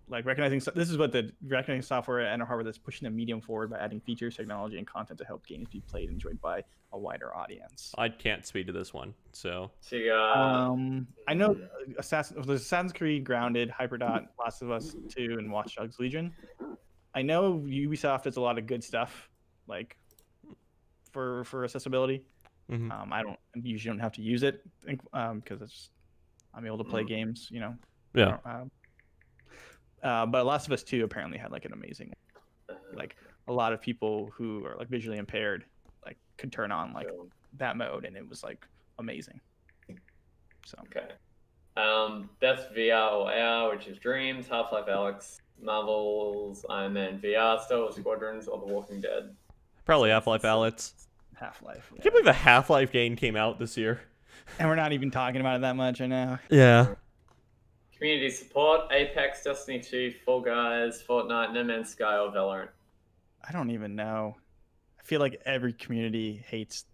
Like recognizing this is what the recognizing software and hardware that's pushing the medium forward by adding features, technology, and content to help games be played and enjoyed by a wider audience.
I can't speak to this one, so.
So you got,
I know Assassin's Creed, Grounded, Hyperdot, Last of Us 2, and Watch Dogs Legion. I know Ubisoft does a lot of good stuff, like for accessibility.
Mm-hmm.
I usually don't have to use it, because I'm able to play games, you know.
Yeah.
But Last of Us 2 apparently had like an amazing, like a lot of people who are like visually impaired, like could turn on like that mode, and it was like amazing. So
okay. Best VR or AR, which is Dreams, Half-Life Alyx, Marvel's Iron Man VR, Star Wars Squadrons, or The Walking Dead.
Probably Half-Life Alyx.
Half-Life. Yeah.
I can't believe a Half-Life game came out this year.
And we're not even talking about it that much right now.
Yeah.
Community support: Apex, Destiny 2, Fall Guys, Fortnite, No Man's Sky, or Valorant.
I don't even know. I feel like every community hates.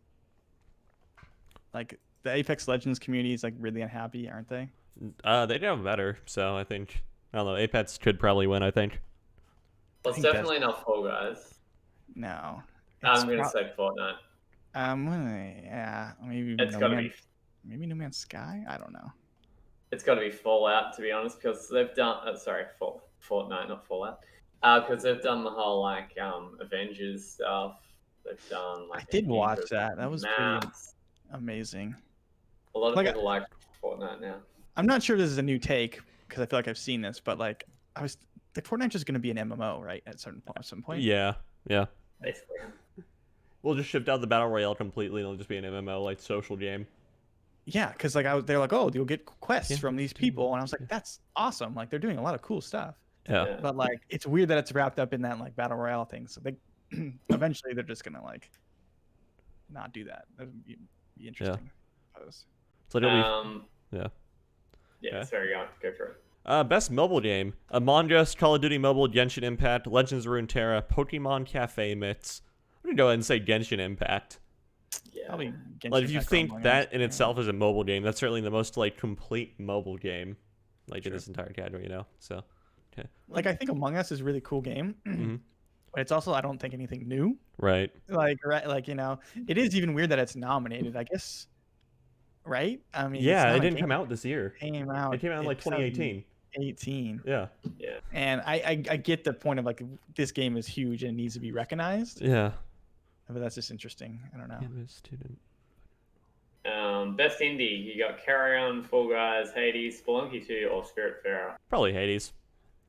Like the Apex Legends community is like really unhappy, aren't they?
They do have better, so I think I don't know. Apex could probably win. I think.
Well, it's definitely not Fall Guys.
No.
I'm gonna say Fortnite.
Yeah, maybe.
It's gotta be.
Maybe No Man's Sky. I don't know.
It's got to be Fallout, to be honest, because they've done. Fortnite, not Fallout. Because they've done the whole like Avengers stuff. They've done like.
I did watch that. That was pretty amazing.
A lot of people like Fortnite now.
I'm not sure this is a new take because I feel like I've seen this, but like Fortnite's just going to be an MMO, right? At some point.
Yeah. Yeah.
Basically.
We'll just shift out the battle royale completely, and it'll just be an MMO like social game.
Yeah, because like they're like, oh, you'll get quests from these people, and I was like, that's awesome. Like they're doing a lot of cool stuff.
Yeah.
But like, it's weird that it's wrapped up in that like battle royale thing. So they eventually they're just gonna like not do that. That'd be interesting. I suppose.
So it'll be,
yeah.
Okay.
Sorry, go for it.
Best mobile game: Among Us, Call of Duty Mobile, Genshin Impact, Legends of Runeterra, Pokemon Cafe Myths. I'm gonna go ahead and say Genshin Impact.
Yeah.
Like if you think that in itself is a mobile game, that's certainly the most like complete mobile game, like in this entire category, you know. So, okay.
Like I think Among Us is a really cool game.
Mm-hmm.
but it's also I don't think anything new.
Right.
Like it is even weird that it's nominated. I guess, right? I mean, it's
Yeah,
not
it
a
didn't
game
come out this year.
that came out.
It came out in like 2018.
18.
Yeah.
Yeah.
And I get the point of like this game is huge and it needs to be recognized.
Yeah.
But that's just interesting. I don't know.
Student.
Best indie, you got Carry On, Fall Guys, Hades, Spelunky 2, or Spiritfarer.
Probably Hades.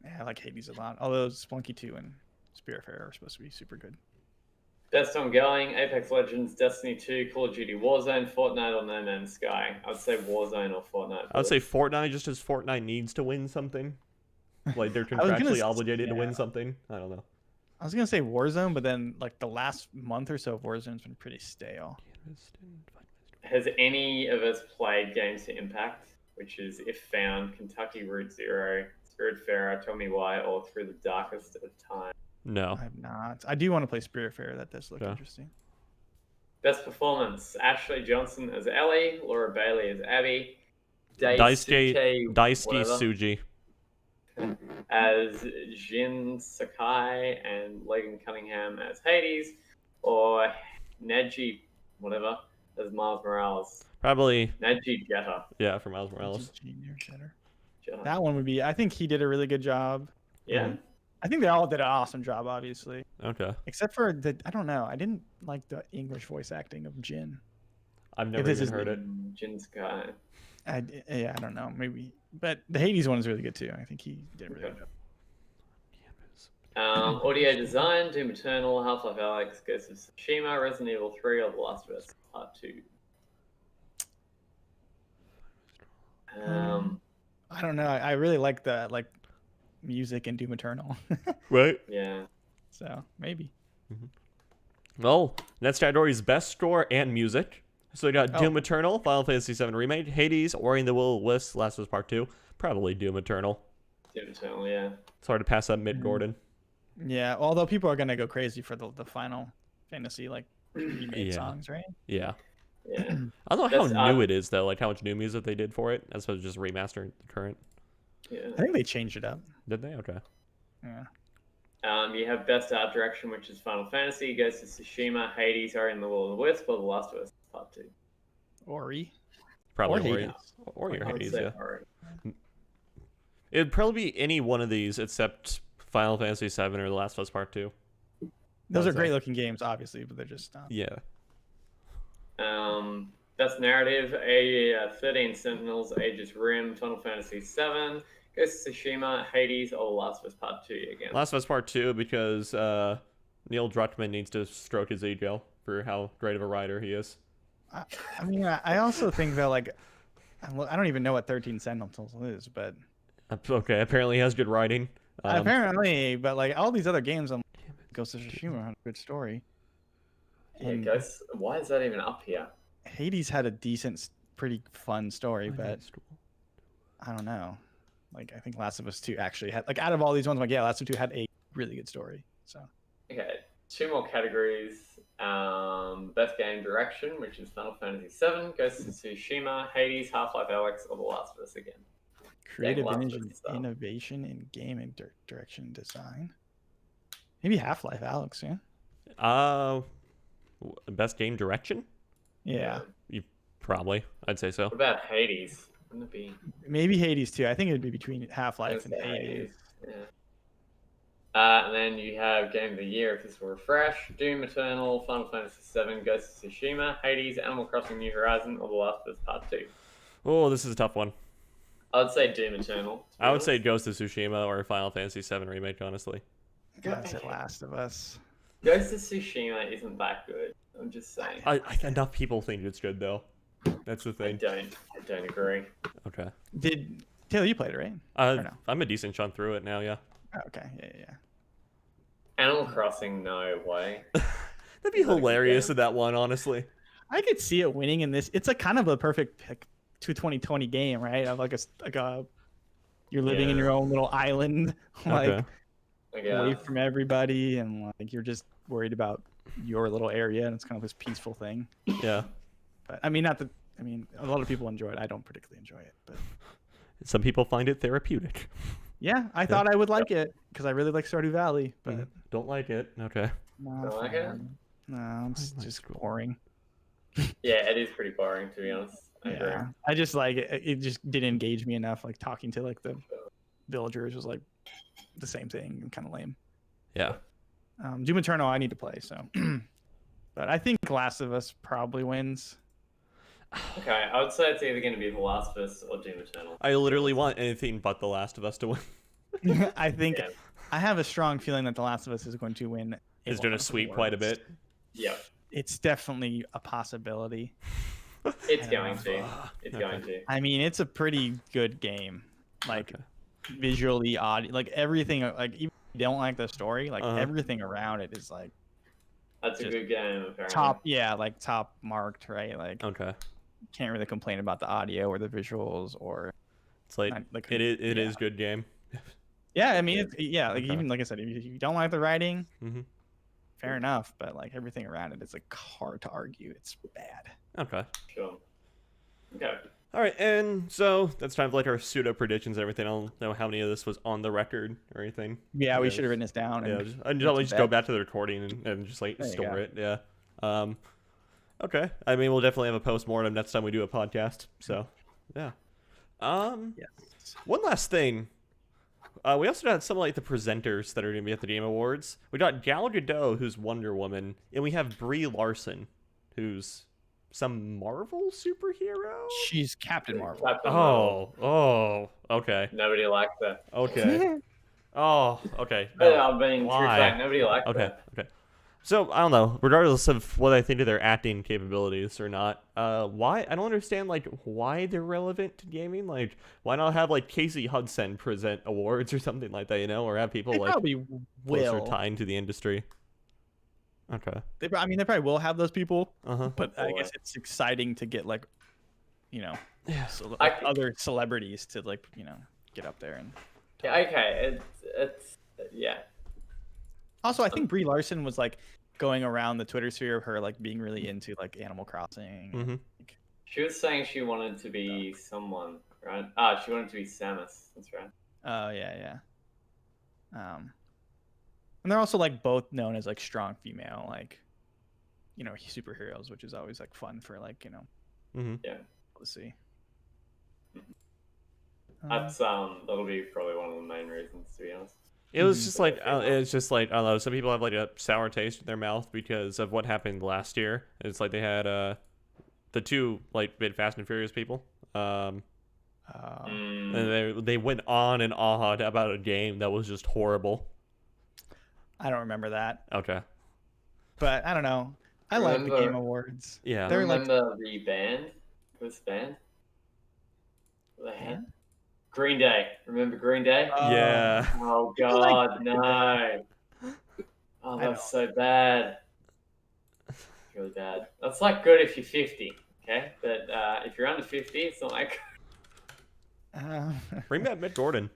Yeah, I like Hades a lot. Although Splunky 2 and Spiritfarer are supposed to be super good.
Best ongoing, Apex Legends, Destiny 2, Call of Duty Warzone, Fortnite, or No Man's Sky. I'd say Warzone or Fortnite.
I would say Fortnite, just as Fortnite needs to win something. Like they're
I was gonna
contractually obligated to
yeah.
win something. I don't know.
I was gonna say Warzone, but then like the last month or so of Warzone's been pretty stale.
Has any of us played Games to Impact, which is If Found, Kentucky Route Zero, Spiritfarer, Tell Me Why, or Through the Darkest of Time?
No.
I have not. I do want to play Spiritfarer. That does look
Yeah.
interesting.
Best performance, Ashley Johnson as Ellie, Laura Bailey as Abby,
Daisuke
whatever,
Tsuji.
as Jin Sakai and Logan Cunningham as Hades, or Neji, whatever, as Miles Morales.
Probably,
Neji Jetta.
yeah, for Miles Morales.
Jetta.
That one would be. I think he did a really good job.
Yeah.
I think they all did an awesome job, obviously,
Okay.
except for the. I don't know. I didn't like the English voice acting of Jin.
I've never
this
even
is-
heard it.
Jin Sakai.
I don't know. Maybe, but the Hades one is really good too. I think he did a really good job.
Audio design, Doom Eternal, Half-Life Alyx, Ghost of Tsushima, Resident Evil 3, or The Last of Us Part 2.
I don't know. I really like the music in Doom Eternal.
Right.
Yeah.
So maybe.
Well, that's category's best score and music. So we got Doom Eternal, Final Fantasy VII Remake, Hades, Ori and the Will of the Wisps, Last of Us Part 2. Probably Doom Eternal.
Doom Eternal, yeah.
It's hard to pass up Mid Gordon.
Yeah. Although people are gonna go crazy for the Final Fantasy remade
Yeah.
songs, right?
Yeah.
Yeah.
I don't know
That's
how new it is though, like how much new music they did for it, as opposed to just remastering the current.
Yeah.
I think they changed it up.
Did they? Okay.
Yeah.
You have Best Art Direction, which is Final Fantasy, Ghost of Tsushima, Hades, Ori and the Will of the Wisp, or The Last of Us Part 2.
Ori.
Probably
Or
Ori.
Hades.
Ori or
I would
Hades,
say
yeah.
Ori.
It'd probably be any one of these except Final Fantasy VII or The Last of Us Part 2.
Those
I'd
are
say.
great looking games, obviously, but they're just not.
Yeah.
Best Narrative, 13 Sentinels, Aegis Rim, Final Fantasy VII, Ghost of Tsushima, Hades, or The Last of Us Part 2 again.
Last of Us Part 2 because Neil Druckmann needs to stroke his ego for how great of a writer he is.
I mean, I also think that I don't even know what 13 Sentinels is, but
Okay, apparently he has good writing.
apparently, but all these other games, Ghost of Tsushima had a good story.
Yeah,
And
Ghost, why is that even up here?
Hades had a decent, pretty fun story, but I don't know. I think Last of Us 2 actually had, out of all these ones, Last of Us 2 had a really good story. So
Okay, two more categories. Best Game Direction, which is Final Fantasy VII, Ghost of Tsushima, Hades, Half-Life Alyx, or The Last of Us again.
creative
Last of Us stuff.
innovation in game and direction design. Maybe Half-Life Alyx, yeah.
Best game direction?
Yeah.
Probably. I'd say so.
What about Hades? Wouldn't it be?
Maybe Hades too. I think it'd be between Half-Life and
Let's say
Hades.
Yeah. And then you have Game of the Year, if this were refresh, Doom Eternal, Final Fantasy VII, Ghost of Tsushima, Hades, Animal Crossing New Horizon, or The Last of Us Part 2.
Oh, this is a tough one.
I'd say Doom Eternal. to be
I would
honest.
say Ghost of Tsushima or Final Fantasy VII Remake, honestly.
I'd say Last of Us.
Ghost of Tsushima isn't that good. I'm just saying.
Enough people think it's good, though. That's the
I
thing.
don't agree.
Okay.
Taylor, you played it, right? Or no?
I'm a decent chunk through it now, yeah.
Oh, okay. Yeah.
Animal Crossing, no way.
That'd be hilarious in that one, honestly.
I could see it winning in this. It's kind of a perfect pick to 2020 game, right? Of you're living in
Yeah.
your own little island,
Okay.
away from everybody, and you're just worried about your little area, and it's kind of this peaceful thing.
Yeah.
But I mean, a lot of people enjoy it. I don't particularly enjoy it, but
Some people find it therapeutic.
Yeah, I thought I would like it because I really like Stardew Valley, but
Don't like it. Okay.
no,
Don't like it?
no, it's
like
just
school.
boring.
Yeah, it is pretty boring to be honest. I agree.
Yeah, I just like it. It just didn't engage me enough. Like talking to like the villagers was like the same thing and kind of lame.
Yeah.
Doom Eternal, I need to play so, but I think Last of Us probably wins.
Okay, I would say it's either going to be The Last of Us or Doom Eternal.
I literally want anything but The Last of Us to win.
I think
Yeah.
I have a strong feeling that The Last of Us is going to win.
It's going to sweep quite a bit.
Yeah,
It's definitely a possibility.
it's
I
going
don't
to. It's going to.
I mean, it's a pretty good game. Like
Okay.
visually, odd, like everything. Like even if you don't like the story, like everything around it is like
That's a
just
good game, apparently.
top. Yeah, like top marked, right? Like
Okay.
can't really complain about the audio or the visuals or
It's like,
like
it is
yeah.
good game.
Yeah, I mean, it's, yeah, like
Okay.
even like I said, if you don't like the writing,
Mm-hmm.
fair enough. But like everything around it, it's like hard to argue. It's bad.
Okay.
Sure. Okay.
All right, and so that's time for like our pseudo predictions and everything. I don't know how many of this was on the record or anything.
Yeah, we
Yeah,
should have written this down.
Yeah,
And
just, I'd always just go
bet.
back to the recording and just like
There you
store
go.
it. Yeah. Okay. I mean, we'll definitely have a post-mortem next time we do a podcast. So, yeah.
Yes.
One last thing. We also got some like the presenters that are going to be at the Game Awards. We got Gal Gadot, who's Wonder Woman, and we have Brie Larson, who's some Marvel superhero.
She's Captain Marvel.
Captain Marvel.
Oh, okay,
Nobody likes that.
okay. Oh, okay.
Yeah, I mean,
Why?
true fact, nobody likes
Okay,
that.
okay. So I don't know. Regardless of what I think of their acting capabilities or not, why I don't understand like why they're relevant to gaming. Like, why not have like Casey Hudson present awards or something like that, you know, or have people
They
like
probably
closer
will.
tied to the industry. Okay.
I mean, they probably will have those people,
Uh-huh.
but I
Boy.
guess it's exciting to get like, you know,
Yeah.
I-
other celebrities to like, you know, get up there and.
Yeah, okay, it's yeah.
Also, I think Brie Larson was like going around the Twitter sphere of her like being really into like Animal Crossing.
Mm-hmm.
She was saying she wanted to be someone, right? She wanted to be Samus. That's right.
Oh yeah. And they're also like both known as like strong female, like, you know, superheroes, which is always like fun for like, you know,
Mm-hmm.
to see.
That's that'll be probably one of the main reasons, to be honest.
It was just like it's just like I don't know. Some people have like a sour taste in their mouth because of what happened last year. It's like they had the two like big Fast and Furious people. And they went on and on about a game that was just horrible.
I don't remember that,
Okay.
but I don't know. I like the
Remember-
Game Awards.
Yeah.
They're like
Remember the band? Who's the band? What they had?
Band?
Green Day. Remember Green Day?
Yeah.
Oh
People like
God,
Green
no! Oh,
I
that's so bad. It's really bad. That's like good if you're 50, okay? But if you're under 50, it's not like.
Bring back Mick Gordon.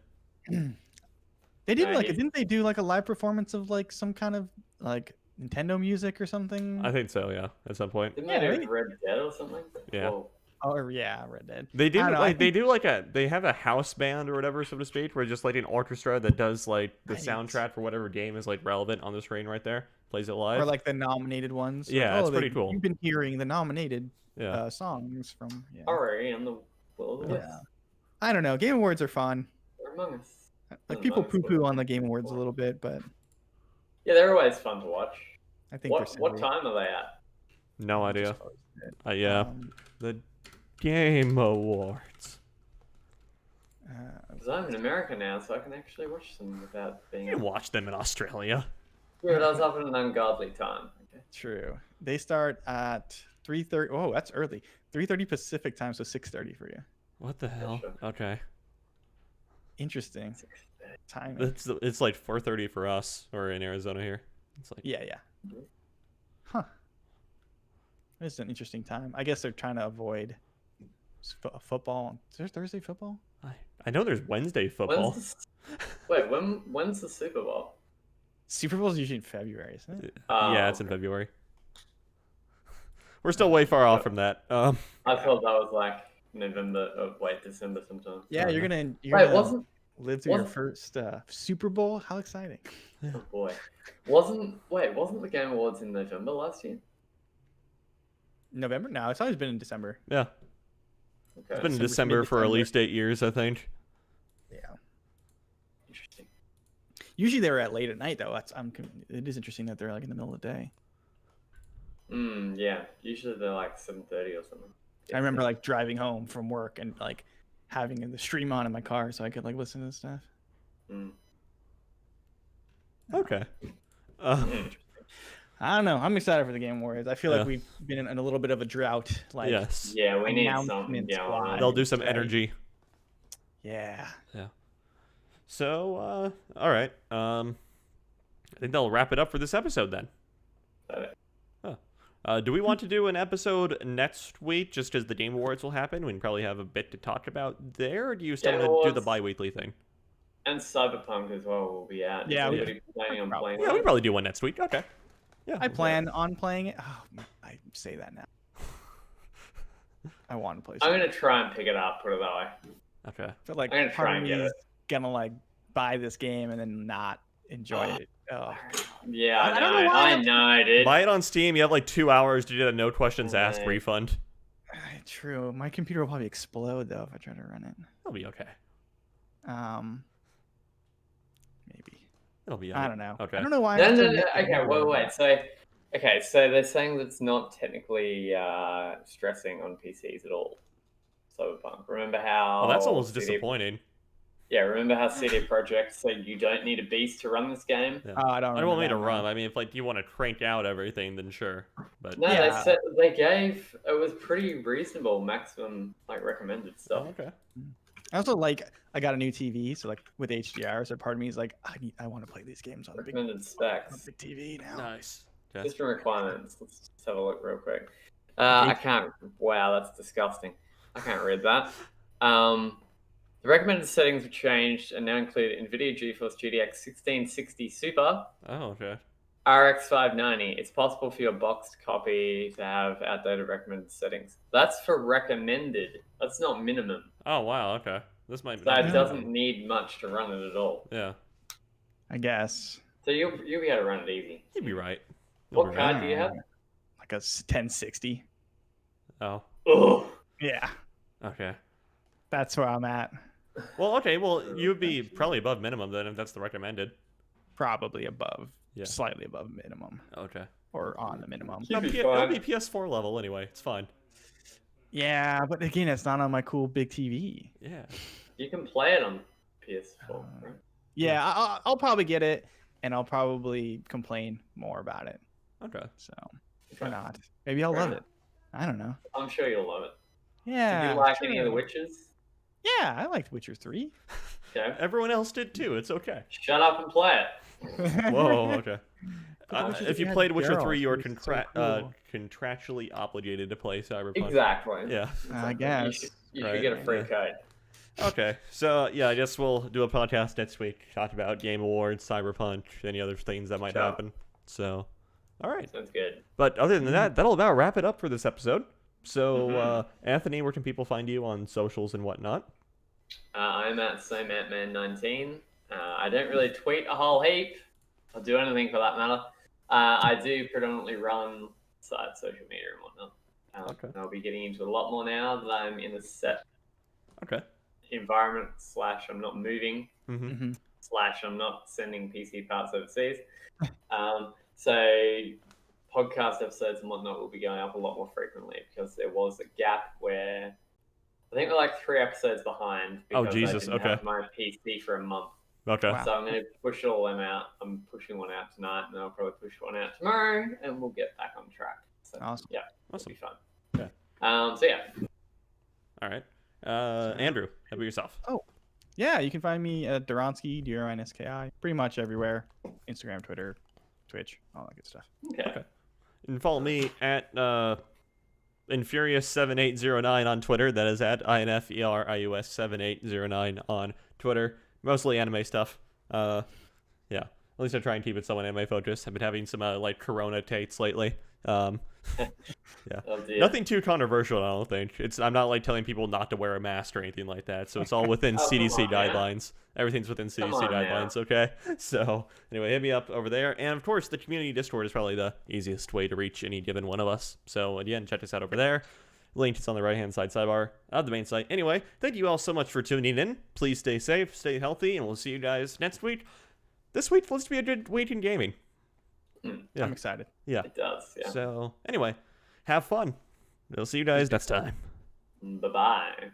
They did like,
90s.
didn't they do like a live performance of like some kind of like Nintendo music or something?
I think so. Yeah. At some point.
Didn't
Yeah,
they
they-
do Red Dead or something?
Yeah.
Whoa.
Oh yeah, Red Dead.
They do
I don't know, I
like they
think-
do like they have a house band or whatever, so to speak, where just like an orchestra that does like the
Right.
soundtrack for whatever game is like relevant on the screen right there, plays it live.
Or like the nominated ones.
Yeah,
like,
it's pretty cool.
You've been hearing the nominated
yeah.
songs from. Yeah.
Sorry, I'm the Will of the
Yeah.
Wisps.
I don't know. Game Awards are fun.
They're among us.
Like
Oh,
people
nice.
poo-poo on the Game Awards a little bit, but
Yeah, they're always fun to watch.
I think
What
they're silly.
time are they at?
No idea.
Just posted it.
Yeah.
Um,
The Game Awards.
Because I'm in America now, so I can actually watch them without being.
You can watch them in Australia.
Yeah, but I was up at an ungodly time. Okay.
True. They start at 3:30. Oh, that's early. 3:30 Pacific time, so 6:30 for you.
What the hell?
sure.
Okay.
Interesting timing.
It's like 4:30 for us, or in Arizona here. It's like
Yeah. Huh. This is an interesting time. I guess they're trying to avoid football. Is there Thursday football?
I know there's Wednesday football.
When's the Super Bowl?
Super Bowl is usually in February, isn't it?
Yeah, it's in
okay.
February. We're still way far off from that.
I thought that was like November. December sometime.
Yeah, you're gonna.
Wait,
Live through your
What?
first Super Bowl. How exciting!
Oh boy. Wasn't the Game Awards in November last year?
November? No, it's always been in December.
Yeah.
Okay.
It's been in
December,
December for at
mid-December.
least 8 years, I think.
Yeah.
Interesting.
Usually they're at late at night though. It is interesting that they're like in the middle of the day.
Yeah. Usually they're like 7:30 or something.
I remember like driving home from work and like having the stream on in my car so I could like listen to stuff.
Mm.
Okay.
I don't know. I'm excited for the Game Awards. I feel
Yeah.
like we've been in a little bit of a drought. Like,
Yes.
Yeah, we need something.
announcements
Yeah,
wise.
They'll do some
Right.
energy.
yeah.
So, all right. I think they'll wrap it up for this episode then. Do we want to do an episode next week just because the Game Awards will happen? We can probably have a bit to talk about there. Or do you still
Game
want to do the
Awards.
bi-weekly thing?
And Cyberpunk as well will be out.
Yeah,
Is
we-
anybody planning on playing
Yeah, we
that?
can probably do one next week. Okay. Yeah.
I plan on playing it. Oh, I say that now. I want to play.
I'm gonna try and pick it up. Put it that way.
Okay.
But like,
I'm gonna
part
try
of
and
me
get
is gonna like buy this game and then not enjoy it. Oh.
Yeah,
I don't know why
I know, dude.
Buy it on Steam. You have like 2 hours to get a no questions asked
Right.
refund.
True. My computer will probably explode though if I try to run it.
It'll be okay.
Maybe.
It'll be.
I don't know.
Okay.
I don't know why.
No,
I'm
no,
still
no.
making
Okay,
it
wait,
work.
wait. So they're saying that's not technically stressing on PCs at all. Cyberpunk. Remember how?
Oh, that's almost
CD
disappointing.
Yeah, remember how CD Projekt said you don't need a beast to run this game?
Yeah.
Oh, I don't.
I don't want me
remember
to
that
run.
now.
I mean, if like you want to crank out everything, then sure. But
No,
Yeah.
they gave it was pretty reasonable maximum like recommended
Oh,
stuff.
okay.
I also like. I got a new TV, so like with HDR, so part of me is like, I want to play these games on a
Recommended
on a
specs.
big TV now.
Nice. Okay.
System requirements. Let's have a look real quick. I can't. Wow, that's disgusting. I can't read that. The recommended settings have changed and now include NVIDIA GeForce GTX 1660 Super,
Oh, okay.
RX 590. It's possible for your boxed copy to have outdated recommended settings. That's for recommended. That's not minimum.
Oh, wow. Okay. This might be.
So it
Yeah.
doesn't need much to run it at all.
Yeah.
I guess
So you'll be able to run it easy.
You'd be right. You'll
What
be right.
card do you have?
like a 1060.
Oh.
Oh,
Yeah,
Okay.
that's where I'm at.
Well, okay. Well, you would be probably above minimum then if that's the recommended.
Probably above,
Yeah.
slightly above minimum,
Okay.
or on the minimum.
You'll be
It'll
fine.
be PS4 level anyway. It's fine.
Yeah, but again, it's not on my cool big TV.
Yeah.
You can play it on PS4. Right?
Yeah, I'll probably get it, and I'll probably complain more about it.
Okay.
So or not. Maybe I'll love it. I don't know.
I'm sure you'll love it.
Yeah.
Did you like
sure.
any of the Witches?
Yeah, I liked Witcher 3.
Okay.
Everyone else did too. It's okay.
Shut up and play it.
Whoa. Okay.
But Witcher
If you
3 had
played Witcher
Geralt,
3, you were
which is so cool.
contractually obligated to play Cyberpunk.
Exactly.
Yeah.
I
You
guess.
should, you
Right.
should get a free
Yeah.
code.
Okay. So, yeah, I guess we'll do a podcast next week. Talk about Game Awards, Cyberpunk, any other things that might
Sure.
happen. So, all right.
Sounds good.
But other than that, that'll about wrap it up for this episode. So,
Mhm.
Anthony, where can people find you on socials and whatnot?
I'm at SameAntman19. I don't really tweet a whole heap. I'll do anything for that matter. I do predominantly run social media and whatnot.
Okay.
And I'll be getting into a lot more now that I'm in a set
Okay.
environment / I'm not moving
Mm-hmm.
/ I'm not sending PC parts overseas. So podcast episodes and whatnot will be going up a lot more frequently because there was a gap where I think we're like 3 episodes behind
Oh,
because
Jesus,
I didn't
okay.
have my PC for a month.
Okay.
Wow.
So I'm going to push all them out. I'm pushing one out tonight and I'll probably push one out tomorrow and we'll get back on track. So
Awesome.
yeah, it'll
Awesome.
be fun.
Yeah.
So yeah.
All right. Andrew, how about yourself?
Yeah, you can find me at Duronsky, DRINSKI, pretty much everywhere. Instagram, Twitter, Twitch, all that good stuff.
Okay.
You can follow me at Infurious7809 on Twitter. That is at INFERIUS7809 on Twitter. Mostly anime stuff. Yeah. At least I try and keep it somewhat anime focused. I've been having some like Corona takes lately, Yeah.
Oh, dear.
Nothing too controversial, I don't think. I'm not like telling people not to wear a mask or anything like that. So it's all within
Oh, come
CDC
on, man.
guidelines. Everything's within
Come
CDC
on now.
guidelines, okay? So anyway, hit me up over there. And of course, the community Discord is probably the easiest way to reach any given one of us. So again, check us out over there. Link is on the right-hand side sidebar of the main site. Anyway, thank you all so much for tuning in. Please stay safe, stay healthy, and we'll see you guys next week. This week looks to be a good week in gaming. Yeah.
I'm excited.
Yeah.
It does, yeah.
So anyway, have fun. We'll see you guys next time.
Bye-bye.